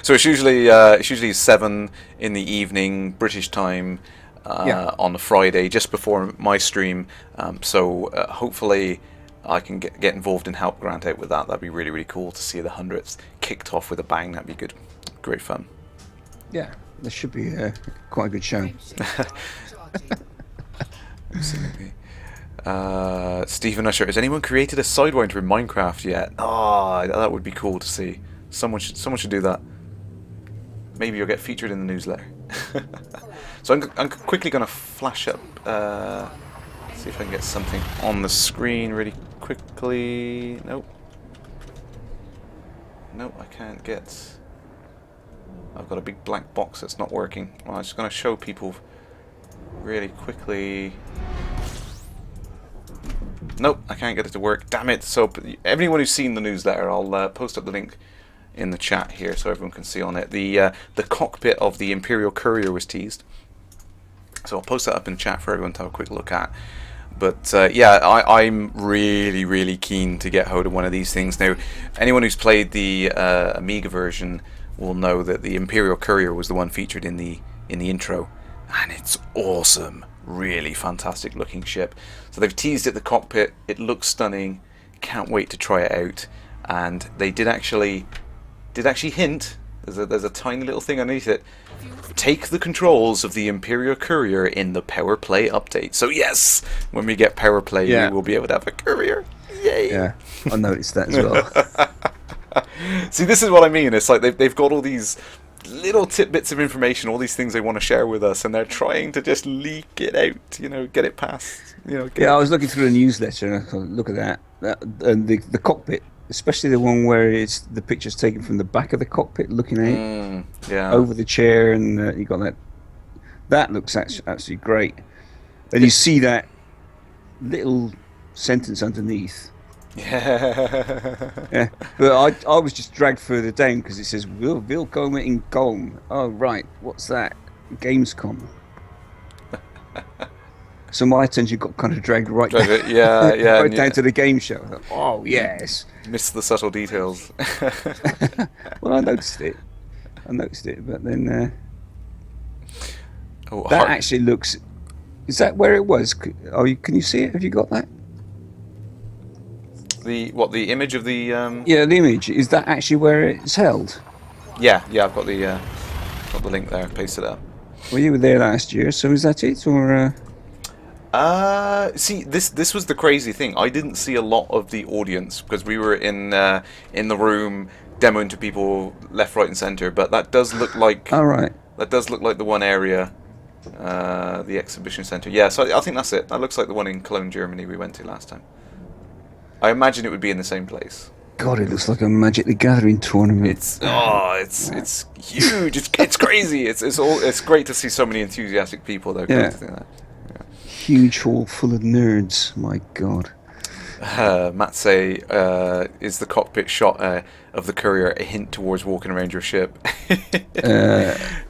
So it's usually 7 in the evening British time on a Friday, just before my stream. So hopefully I can get involved and help Grant out with that. That'd be really, really cool to see the 100th kicked off with a bang. That'd be good. Great fun. Yeah, this should be quite a good show. Frameshift drive charging. Absolutely. Stephen Usher, has anyone created a Sidewinder in Minecraft yet? That would be cool to see. Someone should do that. Maybe you'll get featured in the newsletter. So I'm quickly going to flash up. See if I can get something on the screen really quickly. Nope, I can't get. I've got a big black box that's not working. Well, I'm just going to show people really quickly. Nope, I can't get it to work. Damn it! So everyone who's seen the newsletter, I'll post up the link in the chat here so everyone can see on it. The cockpit of the Imperial Courier was teased, so I'll post that up in chat for everyone to have a quick look at. But yeah, I'm really, really keen to get hold of one of these things. Now, anyone who's played the Amiga version will know that the Imperial Courier was the one featured in the intro, and it's awesome. Really fantastic looking ship. So they've teased it, the cockpit. It looks stunning. Can't wait to try it out. And they did actually hint. There's a tiny little thing underneath it. Take the controls of the Imperial Courier in the Power Play update. So yes, when we get Power Play, we will be able to have a courier. Yay! Yeah, I noticed that as well. See, this is what I mean. It's like they've got all these little tidbits of information, all these things they want to share with us, and they're trying to just leak it out, get it past, I was looking through the newsletter and I thought, look at that and the cockpit, especially the one where it's the picture's taken from the back of the cockpit, looking at it over the chair, and you got that looks absolutely great. And you see that little sentence underneath. Yeah, but I was just dragged further down because it says Willkommen in Colm. Oh right, what's that? Gamescom. So my attention got kind of dragged right down, right down to the game show. I thought, oh yes, missed the subtle details. Well, I noticed it, but then that actually looks. Is that where it was? Oh, can you see it? Have you got that? The image of the yeah, the image, is that actually where it's held? Yeah, I've got the link there, pasted up. Well, you were there last year, so is that it, or see, this was the crazy thing. I didn't see a lot of the audience because we were in the room demoing to people left, right, and center. But that does look like that does look like the one area, the exhibition center. Yeah, so I think that's it. That looks like the one in Cologne, Germany we went to last time. I imagine it would be in the same place. God, it looks like a Magic the Gathering tournament. It's huge. It's crazy. It's great to see so many enthusiastic people though. Yeah. Huge hall full of nerds. My God. Matse, is the cockpit shot of the courier a hint towards walking around your ship?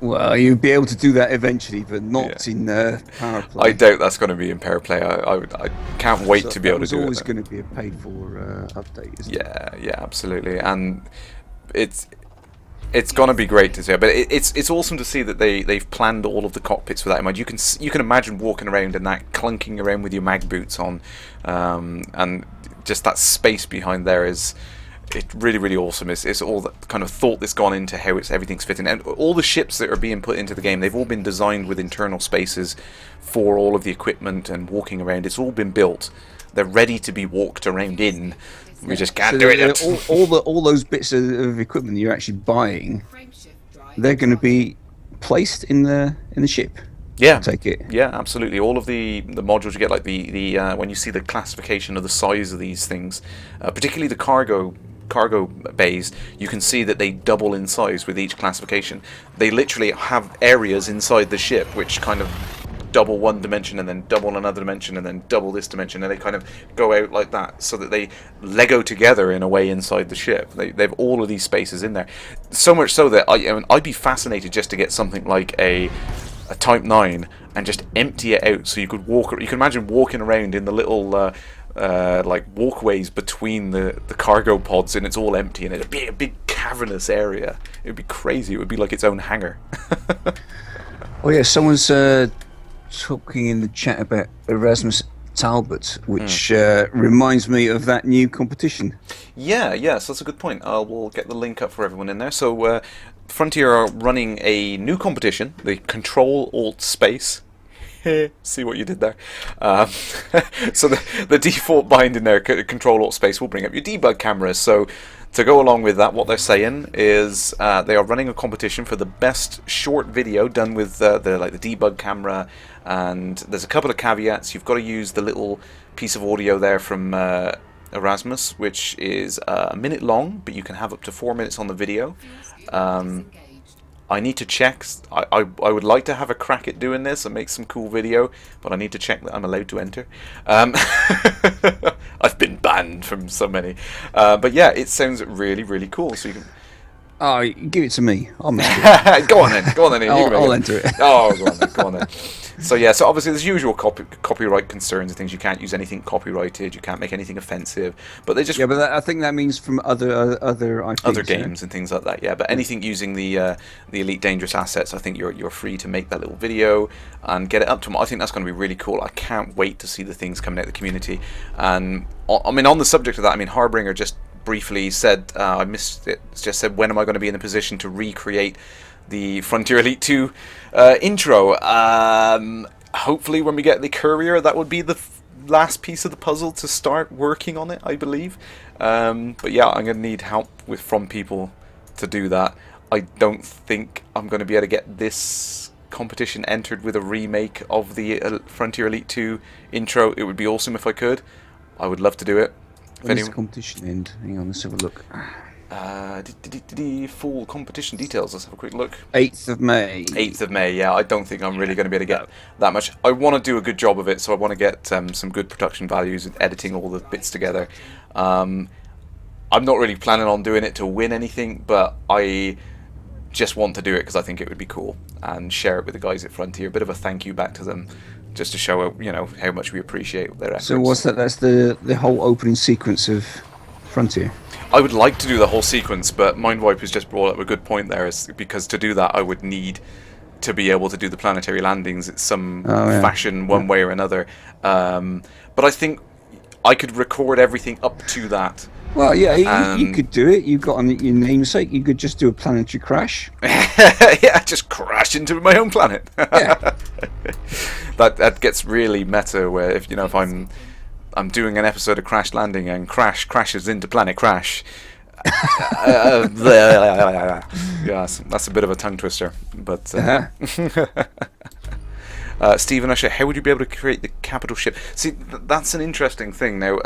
Well, you'll be able to do that eventually, but not Yeah. in power play. I doubt that's going to be in pair play. I can't wait So to be able to do it. That was always though. going to be a paid-for update, isn't it? Yeah, absolutely, and it's gonna be great to see. But it's awesome to see that they've planned all of the cockpits with that in mind. You can imagine walking around and that clunking around with your mag boots on, and just that space behind there is. It's really awesome. It's all the kind of thought that's gone into how everything's fitting, and all the ships that are being put into the game, they've all been designed with internal spaces for all of the equipment and walking around. It's all been built. They're ready to be walked around in. We just can't do it. All those bits of equipment you're actually buying, they're going to be placed in the ship. Yeah, Take it. Yeah, absolutely. All of the modules you get, like the when you see the classification of the size of these things, particularly the cargo bays, you can see that they double in size with each classification. They literally have areas inside the ship which kind of double one dimension and then double another dimension and then double this dimension, and they kind of go out like that so that they Lego together in a way inside the ship. They've all of these spaces in there, so much so that I'd be fascinated just to get something like a Type 9 and just empty it out so you could walk. You can imagine walking around in the little like walkways between the cargo pods, and it's all empty, and it'd be a big cavernous area. It would be crazy. It would be like its own hangar. Oh yeah, someone's talking in the chat about Erasmus Talbot, which reminds me of that new competition. Yeah, so that's a good point. We'll get the link up for everyone in there. So Frontier are running a new competition, the Control Alt Space. See what you did there. So the default bind in there, Control Alt Space, will bring up your debug cameras. So to go along with that, what they're saying is they are running a competition for the best short video done with the debug camera, and there's a couple of caveats. You've got to use the little piece of audio there from Erasmus, which is a minute long, but you can have up to 4 minutes on the video. I need to check. I would like to have a crack at doing this and make some cool video, but I need to check that I'm allowed to enter. I've been banned from so many. But yeah, it sounds really cool. So you can. Oh, give it to me. I'll make it. Go on then. Ian. I'll enter it. Oh, go on then. So yeah, so obviously there's usual copyright concerns and things. You can't use anything copyrighted. You can't make anything offensive. But they just Yeah, but I think that means from other IPs, other games and things like that. Yeah, but anything using the Elite Dangerous assets, I think you're free to make that little video and get it up to them. I think that's going to be really cool. I can't wait to see the things coming out of the community. And I mean, on the subject of that, I mean, Harbinger just briefly said, I missed it. Just said, when am I going to be in a position to recreate the Frontier Elite 2 intro? Hopefully when we get the courier, that would be the last piece of the puzzle to start working on it, I believe. But yeah, I'm going to need help from people to do that. I don't think I'm going to be able to get this competition entered with a remake of the Frontier Elite 2 intro. It would be awesome if I could. I would love to do it. When does the competition end? Hang on, let's have a look. Full competition details. Let's have a quick look. 8th of May. 8th of May, yeah. I don't think I'm really going to be able to get that much. I want to do a good job of it, so I want to get some good production values and editing all the bits together. I'm not really planning on doing it to win anything, but I just want to do it because I think it would be cool and share it with the guys at Frontier. A bit of a thank you back to them, just to show how much we appreciate their efforts. So what's that? That's the whole opening sequence of Frontier. I would like to do the whole sequence, but Mindwipe has just brought up a good point there, is because to do that I would need to be able to do the planetary landings in some fashion, one way or another. But I think I could record everything up to that. Well, yeah, you could do it. You've got on your namesake. You could just do a planetary crash. Yeah, just crash into my own planet. Yeah. that gets really meta. Where if I'm doing an episode of Crash Landing and Crash crashes into Planet Crash. Yes, that's a bit of a tongue twister. But Stephen Usher, how would you be able to create the capital ship? See, that's an interesting thing. Now,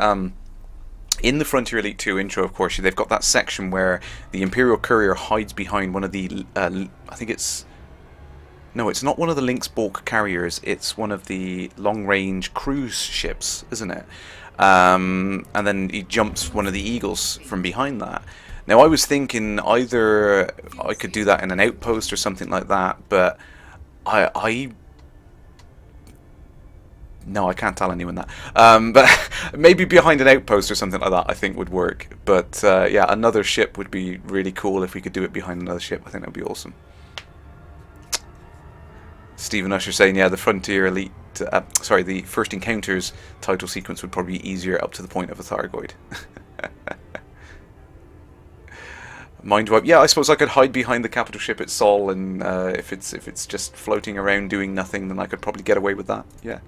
in the Frontier Elite 2 intro, of course, they've got that section where the Imperial Courier hides behind one of the, I think it's No, it's not one of the Lynx bulk carriers. It's one of the long-range cruise ships, isn't it? And then he jumps one of the Eagles from behind that. Now, I was thinking either I could do that in an outpost or something like that, but no, I can't tell anyone that. But maybe behind an outpost or something like that, I think would work. But yeah, another ship would be really cool if we could do it behind another ship. I think that would be awesome. Stephen Usher saying, yeah, the Frontier Elite, sorry, the First Encounters title sequence would probably be easier up to the point of a Thargoid. Mind wipe. Yeah, I suppose I could hide behind the capital ship at Sol, and if it's just floating around doing nothing, then I could probably get away with that. Yeah,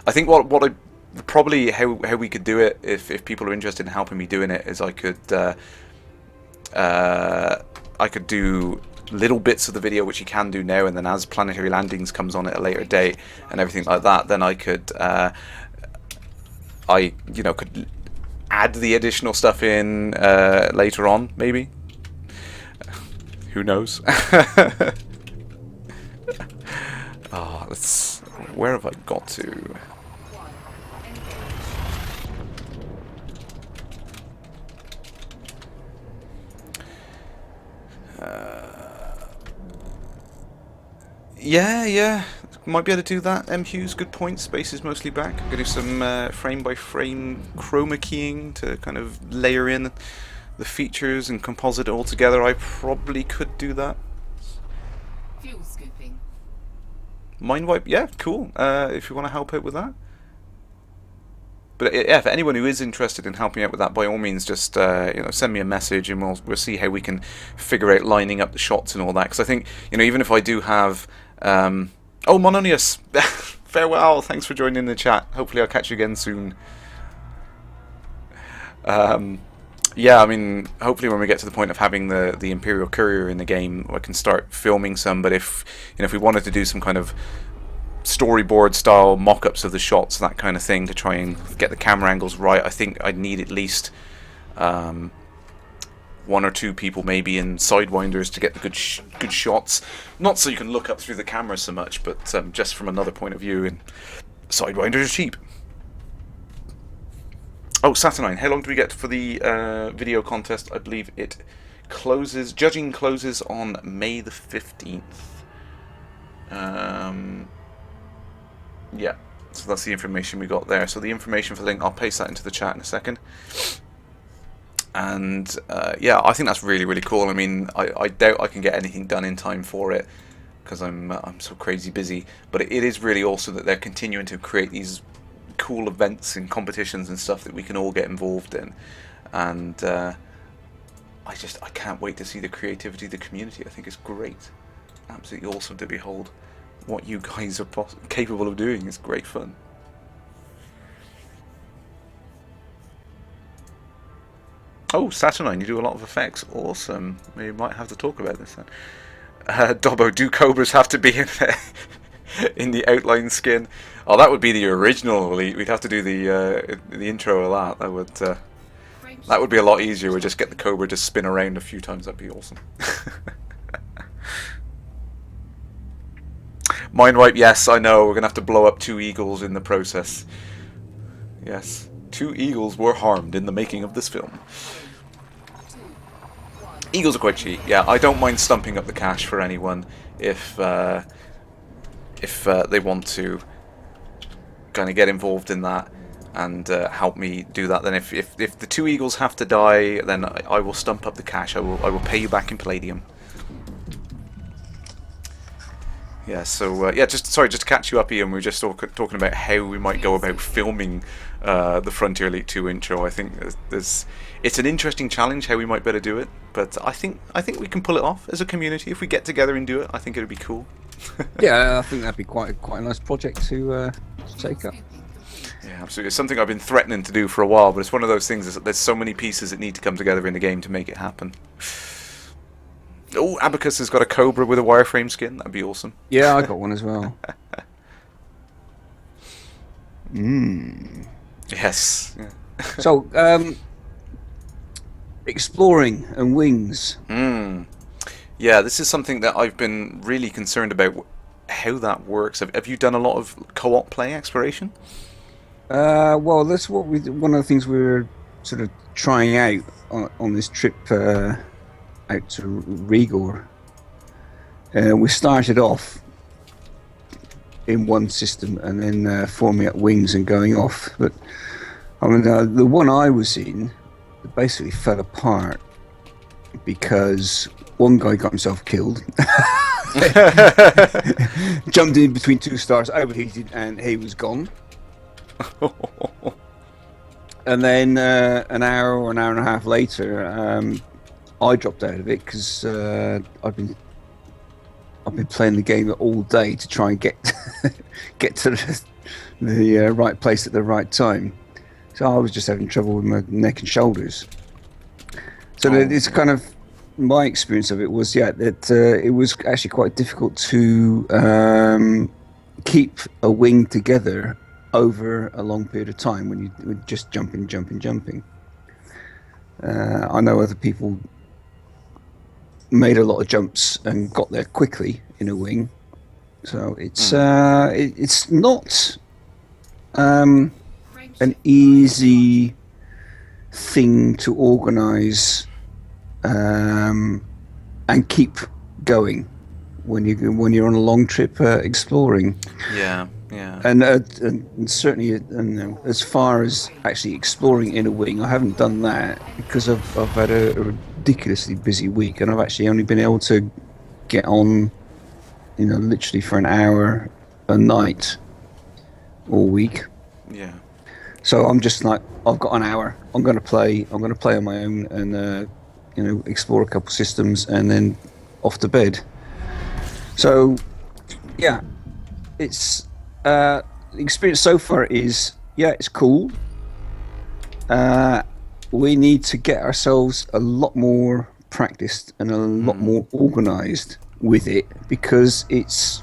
I think what I probably how we could do it if people are interested in helping me doing it is I could do little bits of the video, which you can do now, and then as Planetary Landings comes on at a later date and everything like that, then I could could add the additional stuff in later on, maybe. Who knows? Oh, let's. Where have I got to? Yeah, might be able to do that. M. Hughes, good point. Space is mostly back. I'm going to do some frame by frame chroma keying to kind of layer in the features and composite it all together. I probably could do that. Fuel scooping. Mind wipe, yeah, cool. If you want to help out with that. But yeah, for anyone who is interested in helping out with that, by all means, just send me a message, and we'll see how we can figure out lining up the shots and all that. Because I think even if I do have, oh, Mononius, farewell. Thanks for joining the chat. Hopefully, I'll catch you again soon. Yeah, I mean, hopefully when we get to the point of having the Imperial Courier in the game, I can start filming some. But if we wanted to do some kind of storyboard style mock-ups of the shots, that kind of thing, to try and get the camera angles right, I think I'd need at least one or two people maybe in sidewinders to get the good shots. Not so you can look up through the camera so much, but just from another point of view. And sidewinders are cheap. Oh, Saturnine, how long do we get for the video contest? I believe it closes. Judging closes on May the 15th. Yeah, so that's the information we got there. So the information for the link, I'll paste that into the chat in a second. And yeah, I think that's really, really cool. I mean, I doubt I can get anything done in time for it because I'm so crazy busy. But it is really awesome that they're continuing to create these cool events and competitions and stuff that we can all get involved in. And I can't wait to see the creativity of the community. I think it's great. Absolutely awesome to behold what you guys are capable of doing. It's great fun. Oh, Saturnine, you do a lot of effects. Awesome. We might have to talk about this then. Dobbo, do Cobras have to be in in the outline skin? Oh, that would be the original Elite. We'd have to do the intro of that. That would be a lot easier. We'd just get the Cobra to spin around a few times. That'd be awesome. Mind wipe, yes, I know. We're going to have to blow up 2 eagles in the process. Yes, 2 eagles were harmed in the making of this film. Eagles are quite cheap. Yeah, I don't mind stumping up the cash for anyone if they want to kind of get involved in that and help me do that. Then if the 2 eagles have to die, then I will stump up the cash. I will pay you back in palladium. Yeah, so yeah, just to catch you up, Ian. We were just talking about how we might go about filming the Frontier Elite 2 intro. I think it's an interesting challenge how we might better do it, but I think we can pull it off as a community if we get together and do it. I think it would be cool. Yeah, I think that'd be quite a nice project to take up. Yeah, absolutely. It's something I've been threatening to do for a while, but it's one of those things that there's so many pieces that need to come together in the game to make it happen. Oh, Abacus has got a Cobra with a wireframe skin. That'd be awesome. Yeah, I got one as well. Yes. Yeah. So, exploring and wings. Yeah, this is something that I've been really concerned about how that works. Have you done a lot of co-op play exploration? Well, that's one of the things we were sort of trying out on this trip out to Rengor. We started off in one system and then forming up wings and going off. But I mean, the one I was in basically fell apart because one guy got himself killed, jumped in between two stars, overheated, and he was gone. And then an hour or an hour and a half later, I dropped out of it because I've been playing the game all day to try and get to the right place at the right time. So I was just having trouble with my neck and shoulders. So it's kind of my experience of it was that it was actually quite difficult to keep a wing together over a long period of time when you were just jumping. I know other people made a lot of jumps and got there quickly in a wing, so it's not an easy thing to organize and keep going when you're on a long trip exploring. Yeah. And certainly, as far as actually exploring in a wing, I haven't done that because I've had a ridiculously busy week, and I've actually only been able to get on, literally for an hour a night all week. Yeah. So I'm just like, I've got an hour. I'm going to play on my own, and explore a couple systems, and then off to bed. So, yeah, it's. The experience so far is, it's cool. We need to get ourselves a lot more practiced and a lot more organised with it because it's,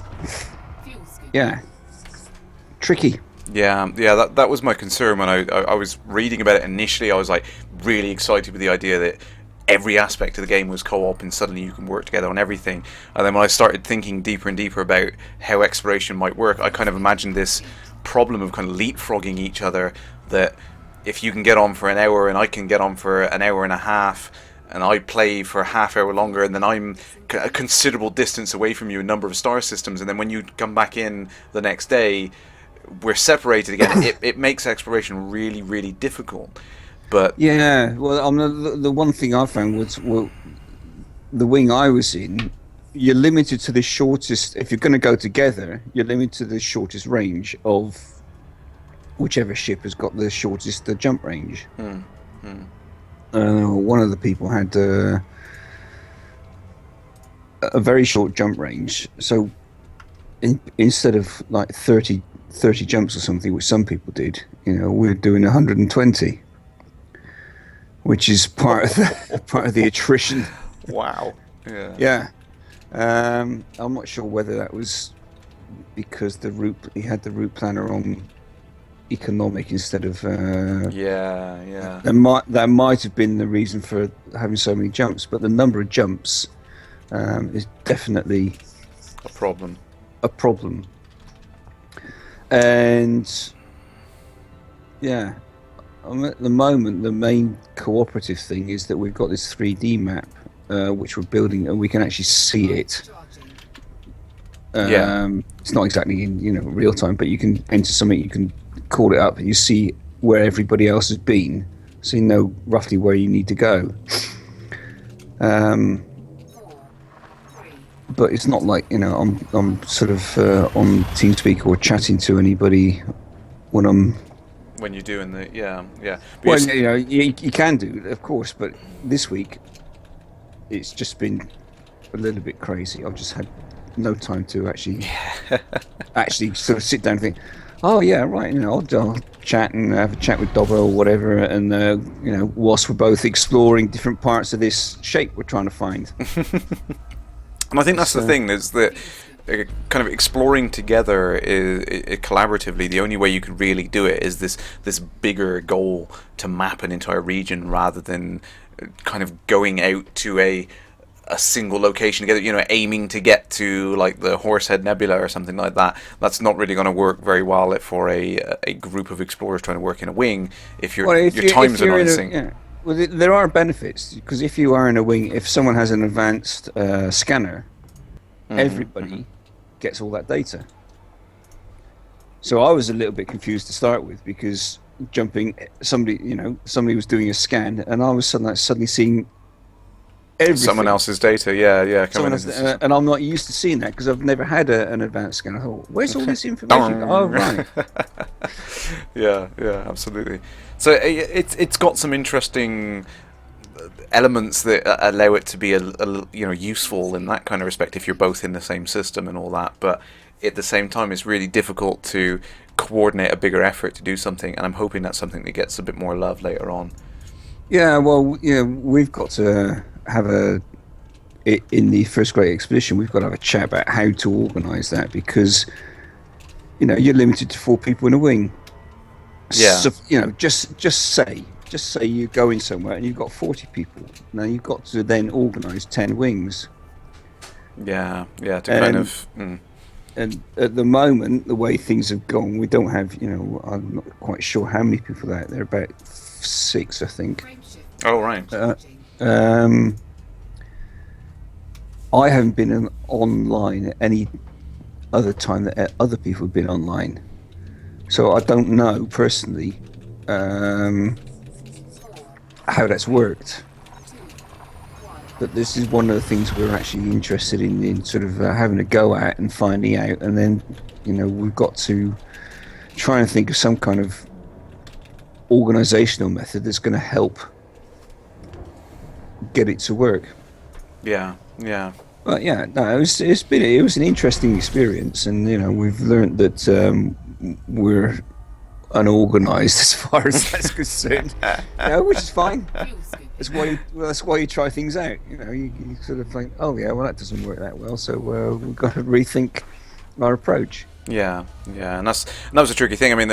tricky. Yeah, that was my concern when I was reading about it initially. I was like really excited with the idea that every aspect of the game was co-op and suddenly you can work together on everything. And then when I started thinking deeper and deeper about how exploration might work, I kind of imagined this problem of kind of leapfrogging each other, that if you can get on for an hour and I can get on for an hour and a half, and I play for a half hour longer, and then I'm a considerable distance away from you, a number of star systems, and then when you come back in the next day, we're separated again. It makes exploration really, really difficult. But the one thing I found was, the wing I was in, you're limited to the shortest. If you're going to go together, you're limited to the shortest range of whichever ship has got the shortest jump range. One of the people had a very short jump range, so instead of like 30 jumps or something, which some people did, we're doing 120. Which is part of the attrition. Wow. Yeah. I'm not sure whether that was because he had the route planner on economic instead of. That might have been the reason for having so many jumps, but the number of jumps is definitely a problem. And at the moment, the main cooperative thing is that we've got this 3D map, which we're building, and we can actually see it. It's not exactly in real time, but you can enter something, you can call it up, and you see where everybody else has been, so you know roughly where you need to go. But it's not like I'm sort of on TeamSpeak or chatting to anybody when you're doing the Well, you can do, of course, but this week it's just been a little bit crazy. I've just had no time to actually sort of sit down and think, oh yeah, right, I'll chat and have a chat with Dobbo or whatever, and whilst we're both exploring different parts of this shape we're trying to find. And I think that's the thing, is that kind of exploring together is collaboratively. The only way you can really do it is this bigger goal to map an entire region, rather than kind of going out to a a single location together, you know, aiming to get to like the Horsehead Nebula or something like that. That's not really going to work very well for a group of explorers trying to work in a wing if Well, your times are not in sync. yeah. Well, there are benefits because if you are in a wing, if someone has an advanced scanner, everybody gets all that data. So I was a little bit confused to start with because somebody was doing a scan, and I was suddenly seeing everything. Someone else's data, coming in. And I'm not used to seeing that because I've never had an advanced scan. I thought, where's all this information? Oh, right. yeah, absolutely. So it's got some interesting elements that allow it to be useful in that kind of respect if you're both in the same system and all that. But at the same time, it's really difficult to coordinate a bigger effort to do something. And I'm hoping that's something that gets a bit more love later on. Yeah, well, we've got to have in the first great expedition, we've got to have a chat about how to organise that because, you're limited to 4 people in a wing. Yeah. So, just say you're going somewhere and you've got 40 people. Now you've got to then organise 10 wings. Yeah, kind of. And at the moment, the way things have gone, we don't have, I'm not quite sure how many people there. There are about 6, I think. Oh, right. I haven't been online at any other time that other people have been online. So I don't know personally how that's worked. But this is one of the things we're actually interested in sort of having a go at and finding out. And then, we've got to try and think of some kind of organisational method that's going to help get it to work. Yeah. But yeah, no, it was an interesting experience, and we've learned that we're unorganised as far as that's concerned. Which is fine. That's why you try things out. You sort of think, oh yeah, well that doesn't work that well, so we've got to rethink our approach. Yeah, and that was a tricky thing. I mean,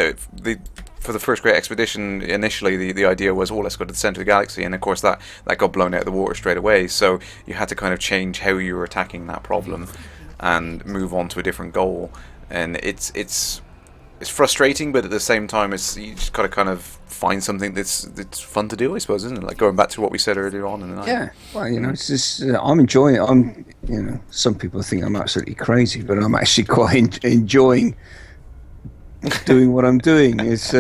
for the first great expedition, initially the idea was, let's go to the centre of the galaxy, and of course that got blown out of the water straight away. So you had to kind of change how you were attacking that problem and move on to a different goal. And it's frustrating, but at the same time, you just got to kind of find something that's fun to do, I suppose, isn't it? Like going back to what we said earlier on in the night. Yeah, well, it's just I'm enjoying it. Some people think I'm absolutely crazy, but I'm actually quite enjoying doing what I'm doing. It's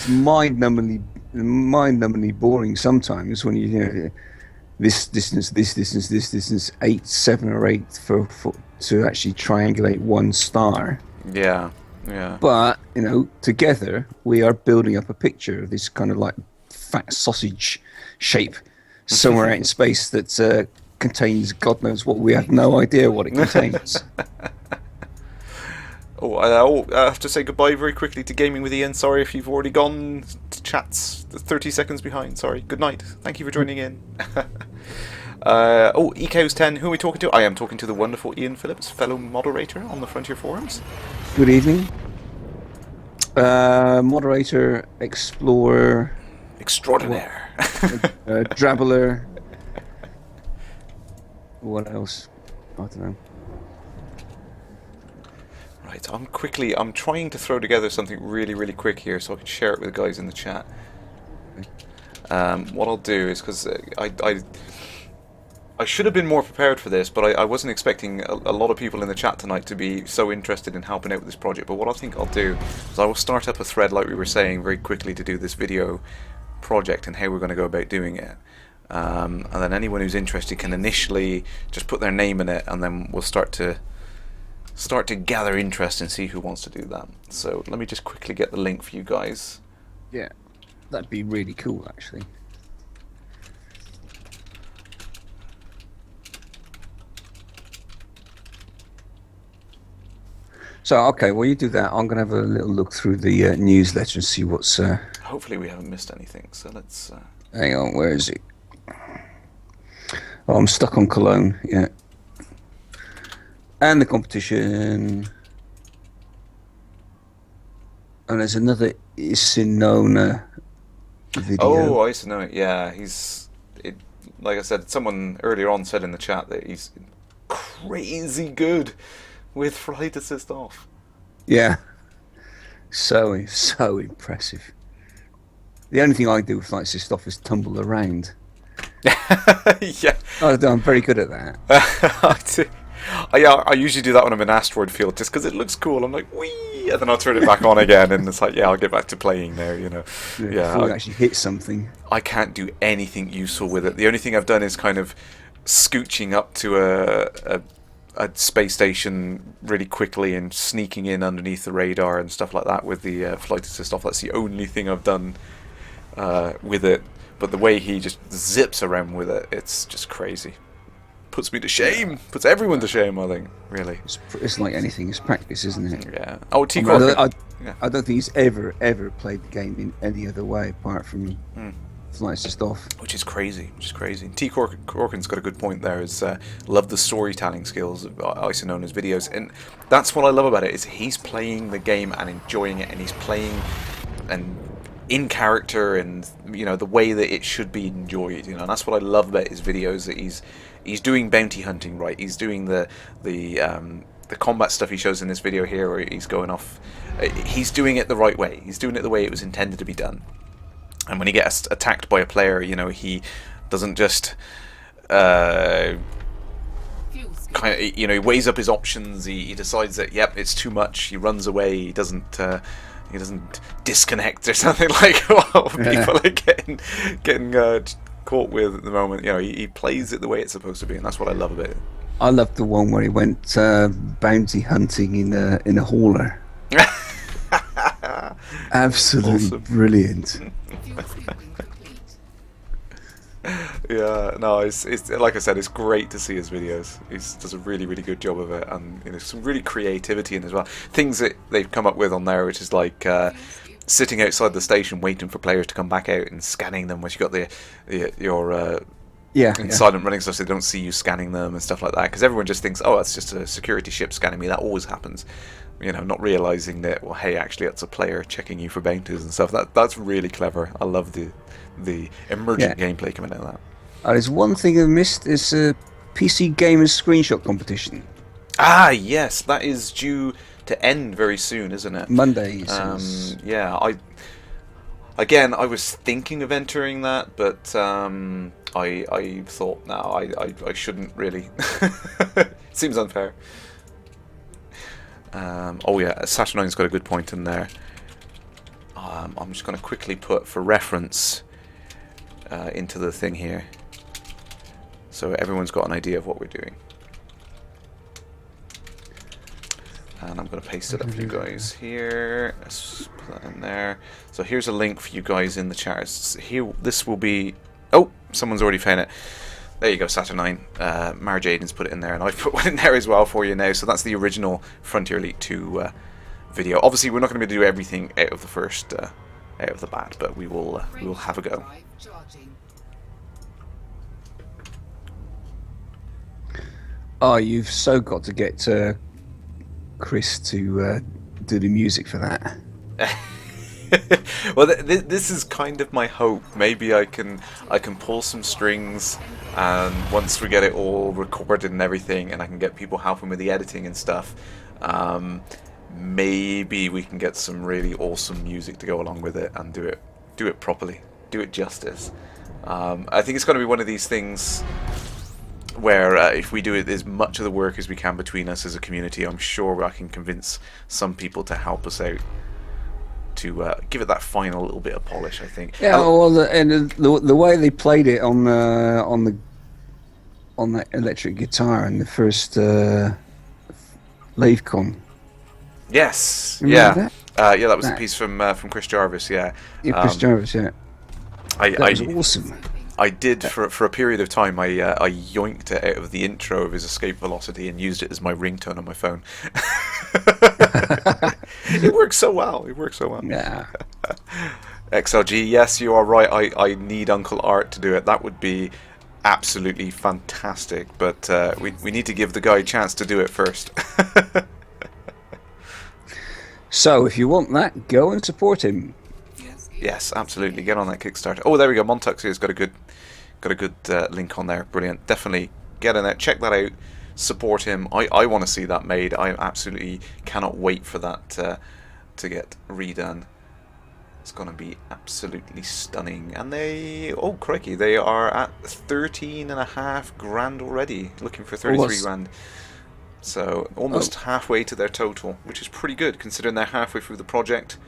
mind-numbingly boring sometimes when this distance 8, 7 or 8 for to actually triangulate one star. Yeah. But together we are building up a picture of this kind of like fat sausage shape somewhere out in space that contains God knows what. We have no idea what it contains. I have to say goodbye very quickly to Gaming with Ian. Sorry if you've already gone. Chat's 30 seconds behind. Sorry. Good night. Thank you for joining in. Ecows10, who are we talking to? I am talking to the wonderful Ian Phillips, fellow moderator on the Frontier Forums. Good evening. Moderator, explorer, extraordinaire, traveler. What else? I don't know. Right, I'm trying to throw together something really, really quick here so I can share it with the guys in the chat. What I'll do is, because I should have been more prepared for this, but I wasn't expecting a lot of people in the chat tonight to be so interested in helping out with this project. But what I think I'll do is I will start up a thread, like we were saying, very quickly to do this video project and how we're going to go about doing it. And then anyone who's interested can initially just put their name in it, and then we'll start to gather interest and see who wants to do that. So let me just quickly get the link for you guys. Yeah, that'd be really cool, actually. So, okay, while you do that, I'm going to have a little look through the newsletter and see what's... Hopefully we haven't missed anything, so let's... Hang on, where is it? Oh, I'm stuck on Cologne, yeah. And the competition. And there's another Isinona video. Oh, Isinona, yeah, like I said, someone earlier on said in the chat that he's crazy good with flight assist off. Yeah. So impressive. The only thing I do with flight assist off is tumble around. Yeah. I'm very good at that. I do. I usually do that when I'm in asteroid field, just because it looks cool. I'm like, wee, and then I'll turn it back on again, and it's like, yeah, I'll get back to playing there, you know. Yeah, Before you actually hit something. I can't do anything useful with it. The only thing I've done is kind of scooching up to a space station really quickly and sneaking in underneath the radar and stuff like that with the flight assist off. That's the only thing I've done with it. But the way he just zips around with it, it's just crazy. Puts me to shame. Puts everyone to shame, I think, really. It's like anything. It's practice, isn't it? Yeah. Oh, T. I Yeah. don't think he's ever played the game in any other way apart from flight assist off. Which is crazy. T. Corkin's got a good point there. Is love the storytelling skills, also known as videos, and that's what I love about it. Is he's playing the game and enjoying it, and he's playing and in character, and you know the way that it should be enjoyed. You know, and that's what I love about his videos. That he's doing bounty hunting right. He's doing the combat stuff he shows in this video here, where he's going off. He's doing it the right way. He's doing it the way it was intended to be done. And when he gets attacked by a player, you know, he doesn't just kind of, you know, he weighs up his options. He decides that, yep, it's too much. He runs away. He doesn't disconnect or something like what people are getting caught with at the moment. You know, he plays it the way it's supposed to be, and that's what I love about it. I love the one where he went bounty hunting in a hauler. Absolutely awesome. Brilliant. Yeah, no, it's like I said, it's great to see his videos. He does a really, really good job of it, and you know, some really creativity in it as well. Things that they've come up with on there, which is like sitting outside the station waiting for players to come back out and scanning them, once you got your silent running stuff, so they don't see you scanning them and stuff like that. Because everyone just thinks, oh, that's just a security ship scanning me. That always happens. You know, not realizing that, well, hey, actually, that's a player checking you for bounties and stuff. That's really clever. I love the emergent gameplay coming out of that. There's one thing I've missed, is a PC Gamers screenshot competition. Ah, yes, that is due to end very soon, isn't it? Monday. Yeah, I was thinking of entering that, but I thought, no, I shouldn't really. Seems unfair. Oh yeah, Saturnine's got a good point in there. I'm just going to quickly put for reference into the thing here, so everyone's got an idea of what we're doing. And I'm going to paste it up for you guys here. Let's put that in there. So here's a link for you guys in the chat. Here, this will be. Oh, someone's already found it. There you go, Saturnine. Mara Jaden's put it in there, and I've put one in there as well for you now. So that's the original Frontier Elite 2 video. Obviously, we're not going to be able to do everything out of the first, out of the bat, but we will have a go. Oh, you've so got to get Chris to do the music for that. Well, this is kind of my hope. Maybe I can pull some strings, and once we get it all recorded and everything, and I can get people helping with the editing and stuff, maybe we can get some really awesome music to go along with it and do it properly, do it justice. I think it's going to be one of these things where if we do it as much of the work as we can between us as a community, I'm sure I can convince some people to help us out to give it that final little bit of polish, I think. Yeah, well, the way they played it on that electric guitar in the first LaveCon. Yes, Remember that? Yeah, that was a piece from Chris Jarvis. Yeah, Chris Jarvis. Yeah, that was awesome. I did for a period of time. I yoinked it out of the intro of his escape velocity and used it as my ringtone on my phone. It works so well. Yeah. XLG, yes, you are right. I need Uncle Art to do it. That would be absolutely fantastic. But we need to give the guy a chance to do it first. So if you want that, go and support him. Yes, absolutely. Get on that Kickstarter. Oh, there we go. Montux here's got a got a good link on there. Brilliant. Definitely get in there, check that out, support him. I want to see that made. I absolutely cannot wait for that to get redone. It's going to be absolutely stunning. And they, oh crikey, they are at 13.5 grand already, looking for 33 grand. So almost halfway to their total, which is pretty good considering they're halfway through the project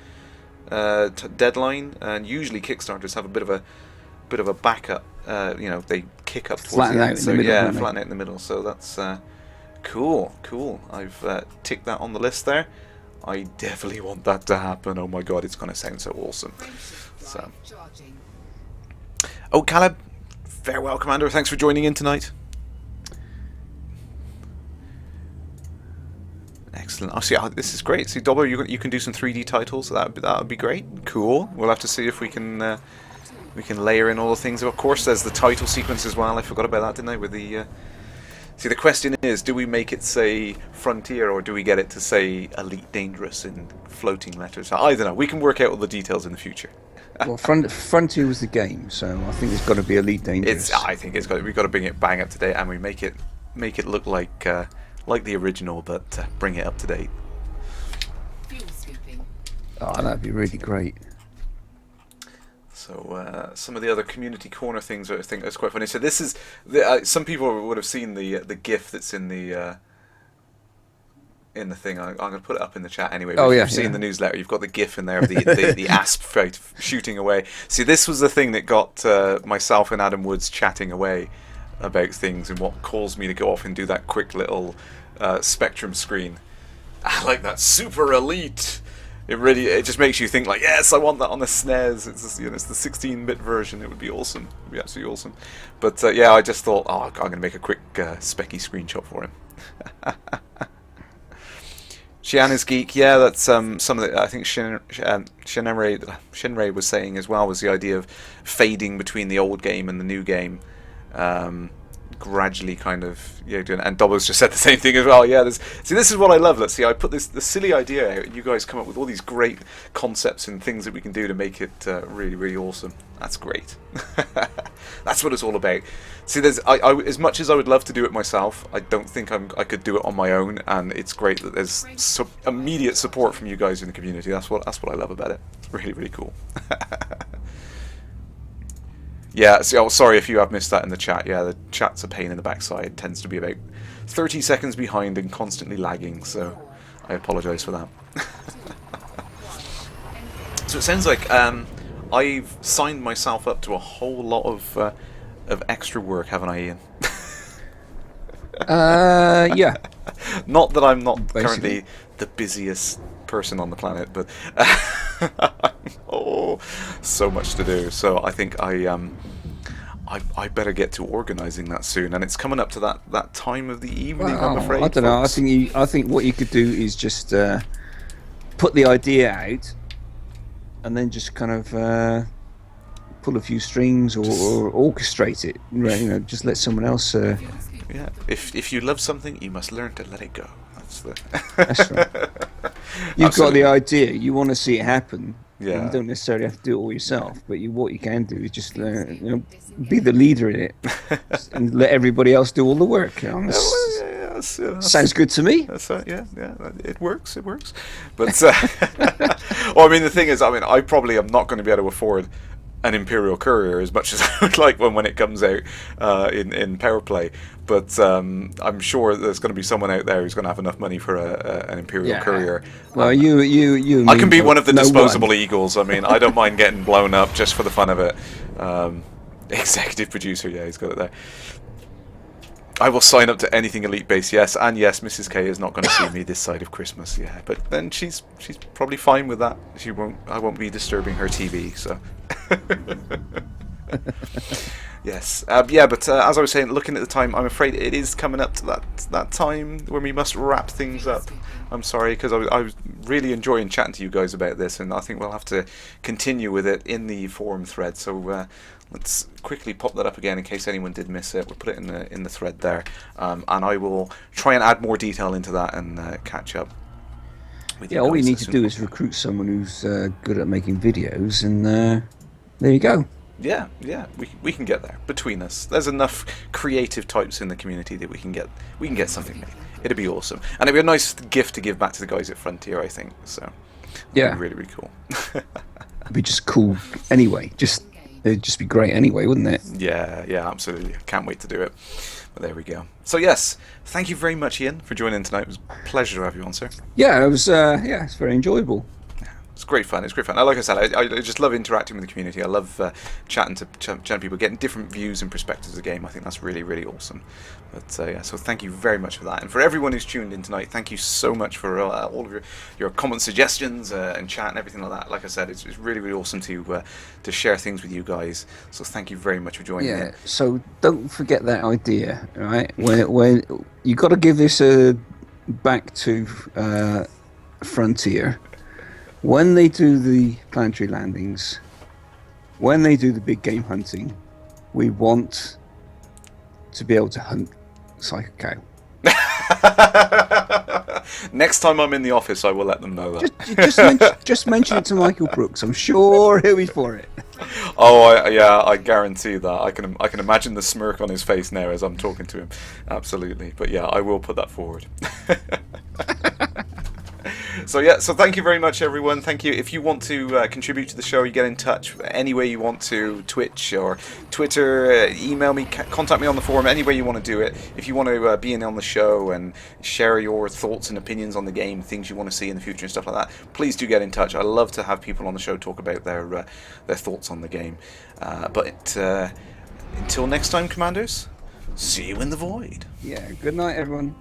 deadline. And usually Kickstarters have a bit of a backup. You know, they kick up towards the end. So yeah, flatten out in the middle. So that's cool. I've ticked that on the list there. I definitely want that to happen. Oh my god, it's going to sound so awesome. So, oh, Caleb, farewell, Commander. Thanks for joining in tonight. Excellent. Oh, see, this is great. See, Dobbo, you can do some 3D titles. So that would be great. Cool. We'll have to see if we can layer in all the things. Of course, there's the title sequence as well. I forgot about that, didn't I? With the see, the question is, do we make it say Frontier or do we get it to say Elite Dangerous in floating letters? I don't know. We can work out all the details in the future. Well, Frontier was the game, so I think it's got to be Elite Dangerous. I think it's got. We've got to bring it bang up to date, and we make it look like the original, but bring it up to date. Oh, that'd be really great. So some of the other community corner things I think is quite funny. So this is some people would have seen the GIF that's in the thing. I'm going to put it up in the chat anyway. But if you've seen the newsletter, you've got the GIF in there of the asp fight shooting away. See, this was the thing that got myself and Adam Woods chatting away about things, and what caused me to go off and do that quick little Spectrum screen. I like that super elite. It just makes you think like, yes, I want that on the SNES. It's it's the 16-bit version. It would be awesome. It would be absolutely awesome. But yeah, I just thought, oh, I'm going to make a quick specky screenshot for him. Shiana's Geek, yeah, that's some of the. I think Shinrei was saying as well, was the idea of fading between the old game and the new game. Gradually kind of doing, and Dobbo's just said the same thing as well. Yeah, see, this is what I love. Let's see, I put the silly idea out, and you guys come up with all these great concepts and things that we can do to make it really, really awesome. That's great. That's what it's all about. See, I as much as I would love to do it myself, I don't think I could do it on my own, and it's great that there's immediate support from you guys in the community. That's what I love about it. It's really, really cool. Yeah, see, oh, sorry if you have missed that in the chat. Yeah, the chat's a pain in the backside. It tends to be about 30 seconds behind and constantly lagging, so I apologise for that. So it sounds like I've signed myself up to a whole lot of extra work, haven't I, Ian? Yeah. Not that I'm not currently the busiest person on the planet, but oh, so much to do. So I think I better get to organising that soon, and it's coming up to that time of the evening. Well, I'm afraid. I don't know. I think what you could do is just put the idea out, and then just kind of pull a few strings or orchestrate it. Just let someone else. Yeah. If you love something, you must learn to let it go. That's right. You've got the idea. You want to see it happen. Yeah. You don't necessarily have to do it all yourself, but what you can do is just be the leader in it and let everybody else do all the work. Sounds good to me. That's yeah, it works. But well, I mean, the thing is, I probably am not going to be able to afford an Imperial Courier as much as I would like when it comes out in Power Play, but I'm sure there's going to be someone out there who's going to have enough money for an Imperial Courier. Well, you I can be one of the disposable eagles. I mean, I don't mind getting blown up just for the fun of it. Executive producer, yeah, he's got it there. I will sign up to anything Elite Base, yes, and yes, Mrs. K is not going to see me this side of Christmas, yeah, but then she's probably fine with that. I won't be disturbing her TV, so. Yes, yeah, but as I was saying, looking at the time, I'm afraid it is coming up to that time when we must wrap things up. I'm sorry, because I was really enjoying chatting to you guys about this, and I think we'll have to continue with it in the forum thread. So let's quickly pop that up again in case anyone did miss it. We'll put it in the thread there, and I will try and add more detail into that and catch up. Yeah, all you need to do is recruit someone who's good at making videos, and there you go. Yeah, we can get there between us. There's enough creative types in the community that we can get something made. It'd be awesome, and it'd be a nice gift to give back to the guys at Frontier, I think. So, Yeah, really, really cool. it'd be just cool anyway. It'd just be great anyway, wouldn't it? Yeah, absolutely. Can't wait to do it. But there we go. So yes, thank you very much, Ian, for joining in tonight. It was a pleasure to have you on, sir. Yeah, it was. It's very enjoyable. It's great fun. It's great fun. Like I said, I just love interacting with the community. I love chatting to people, getting different views and perspectives of the game. I think that's really, really awesome. But so thank you very much for that. And for everyone who's tuned in tonight, thank you so much for all of your comments, suggestions, and chat and everything like that. Like I said, it's really, really awesome to share things with you guys. So thank you very much for joining in. Yeah. So don't forget that idea, right? When you got to give this back to Frontier. When they do the planetary landings, when they do the big game hunting, we want to be able to hunt Psycho Cow. Next time I'm in the office, I will let them know that. Just mention it to Michael Brooks. I'm sure he'll be for it. Oh, I guarantee that. I can imagine the smirk on his face now as I'm talking to him. Absolutely. But yeah, I will put that forward. So thank you very much, everyone. Thank you. If you want to contribute to the show, you get in touch any way you want to, Twitch or Twitter, email me, contact me on the forum, any way you want to do it. If you want to be in on the show and share your thoughts and opinions on the game, things you want to see in the future and stuff like that, please do get in touch. I love to have people on the show talk about their thoughts on the game. But until next time, Commanders, see you in the void. Yeah, good night, everyone.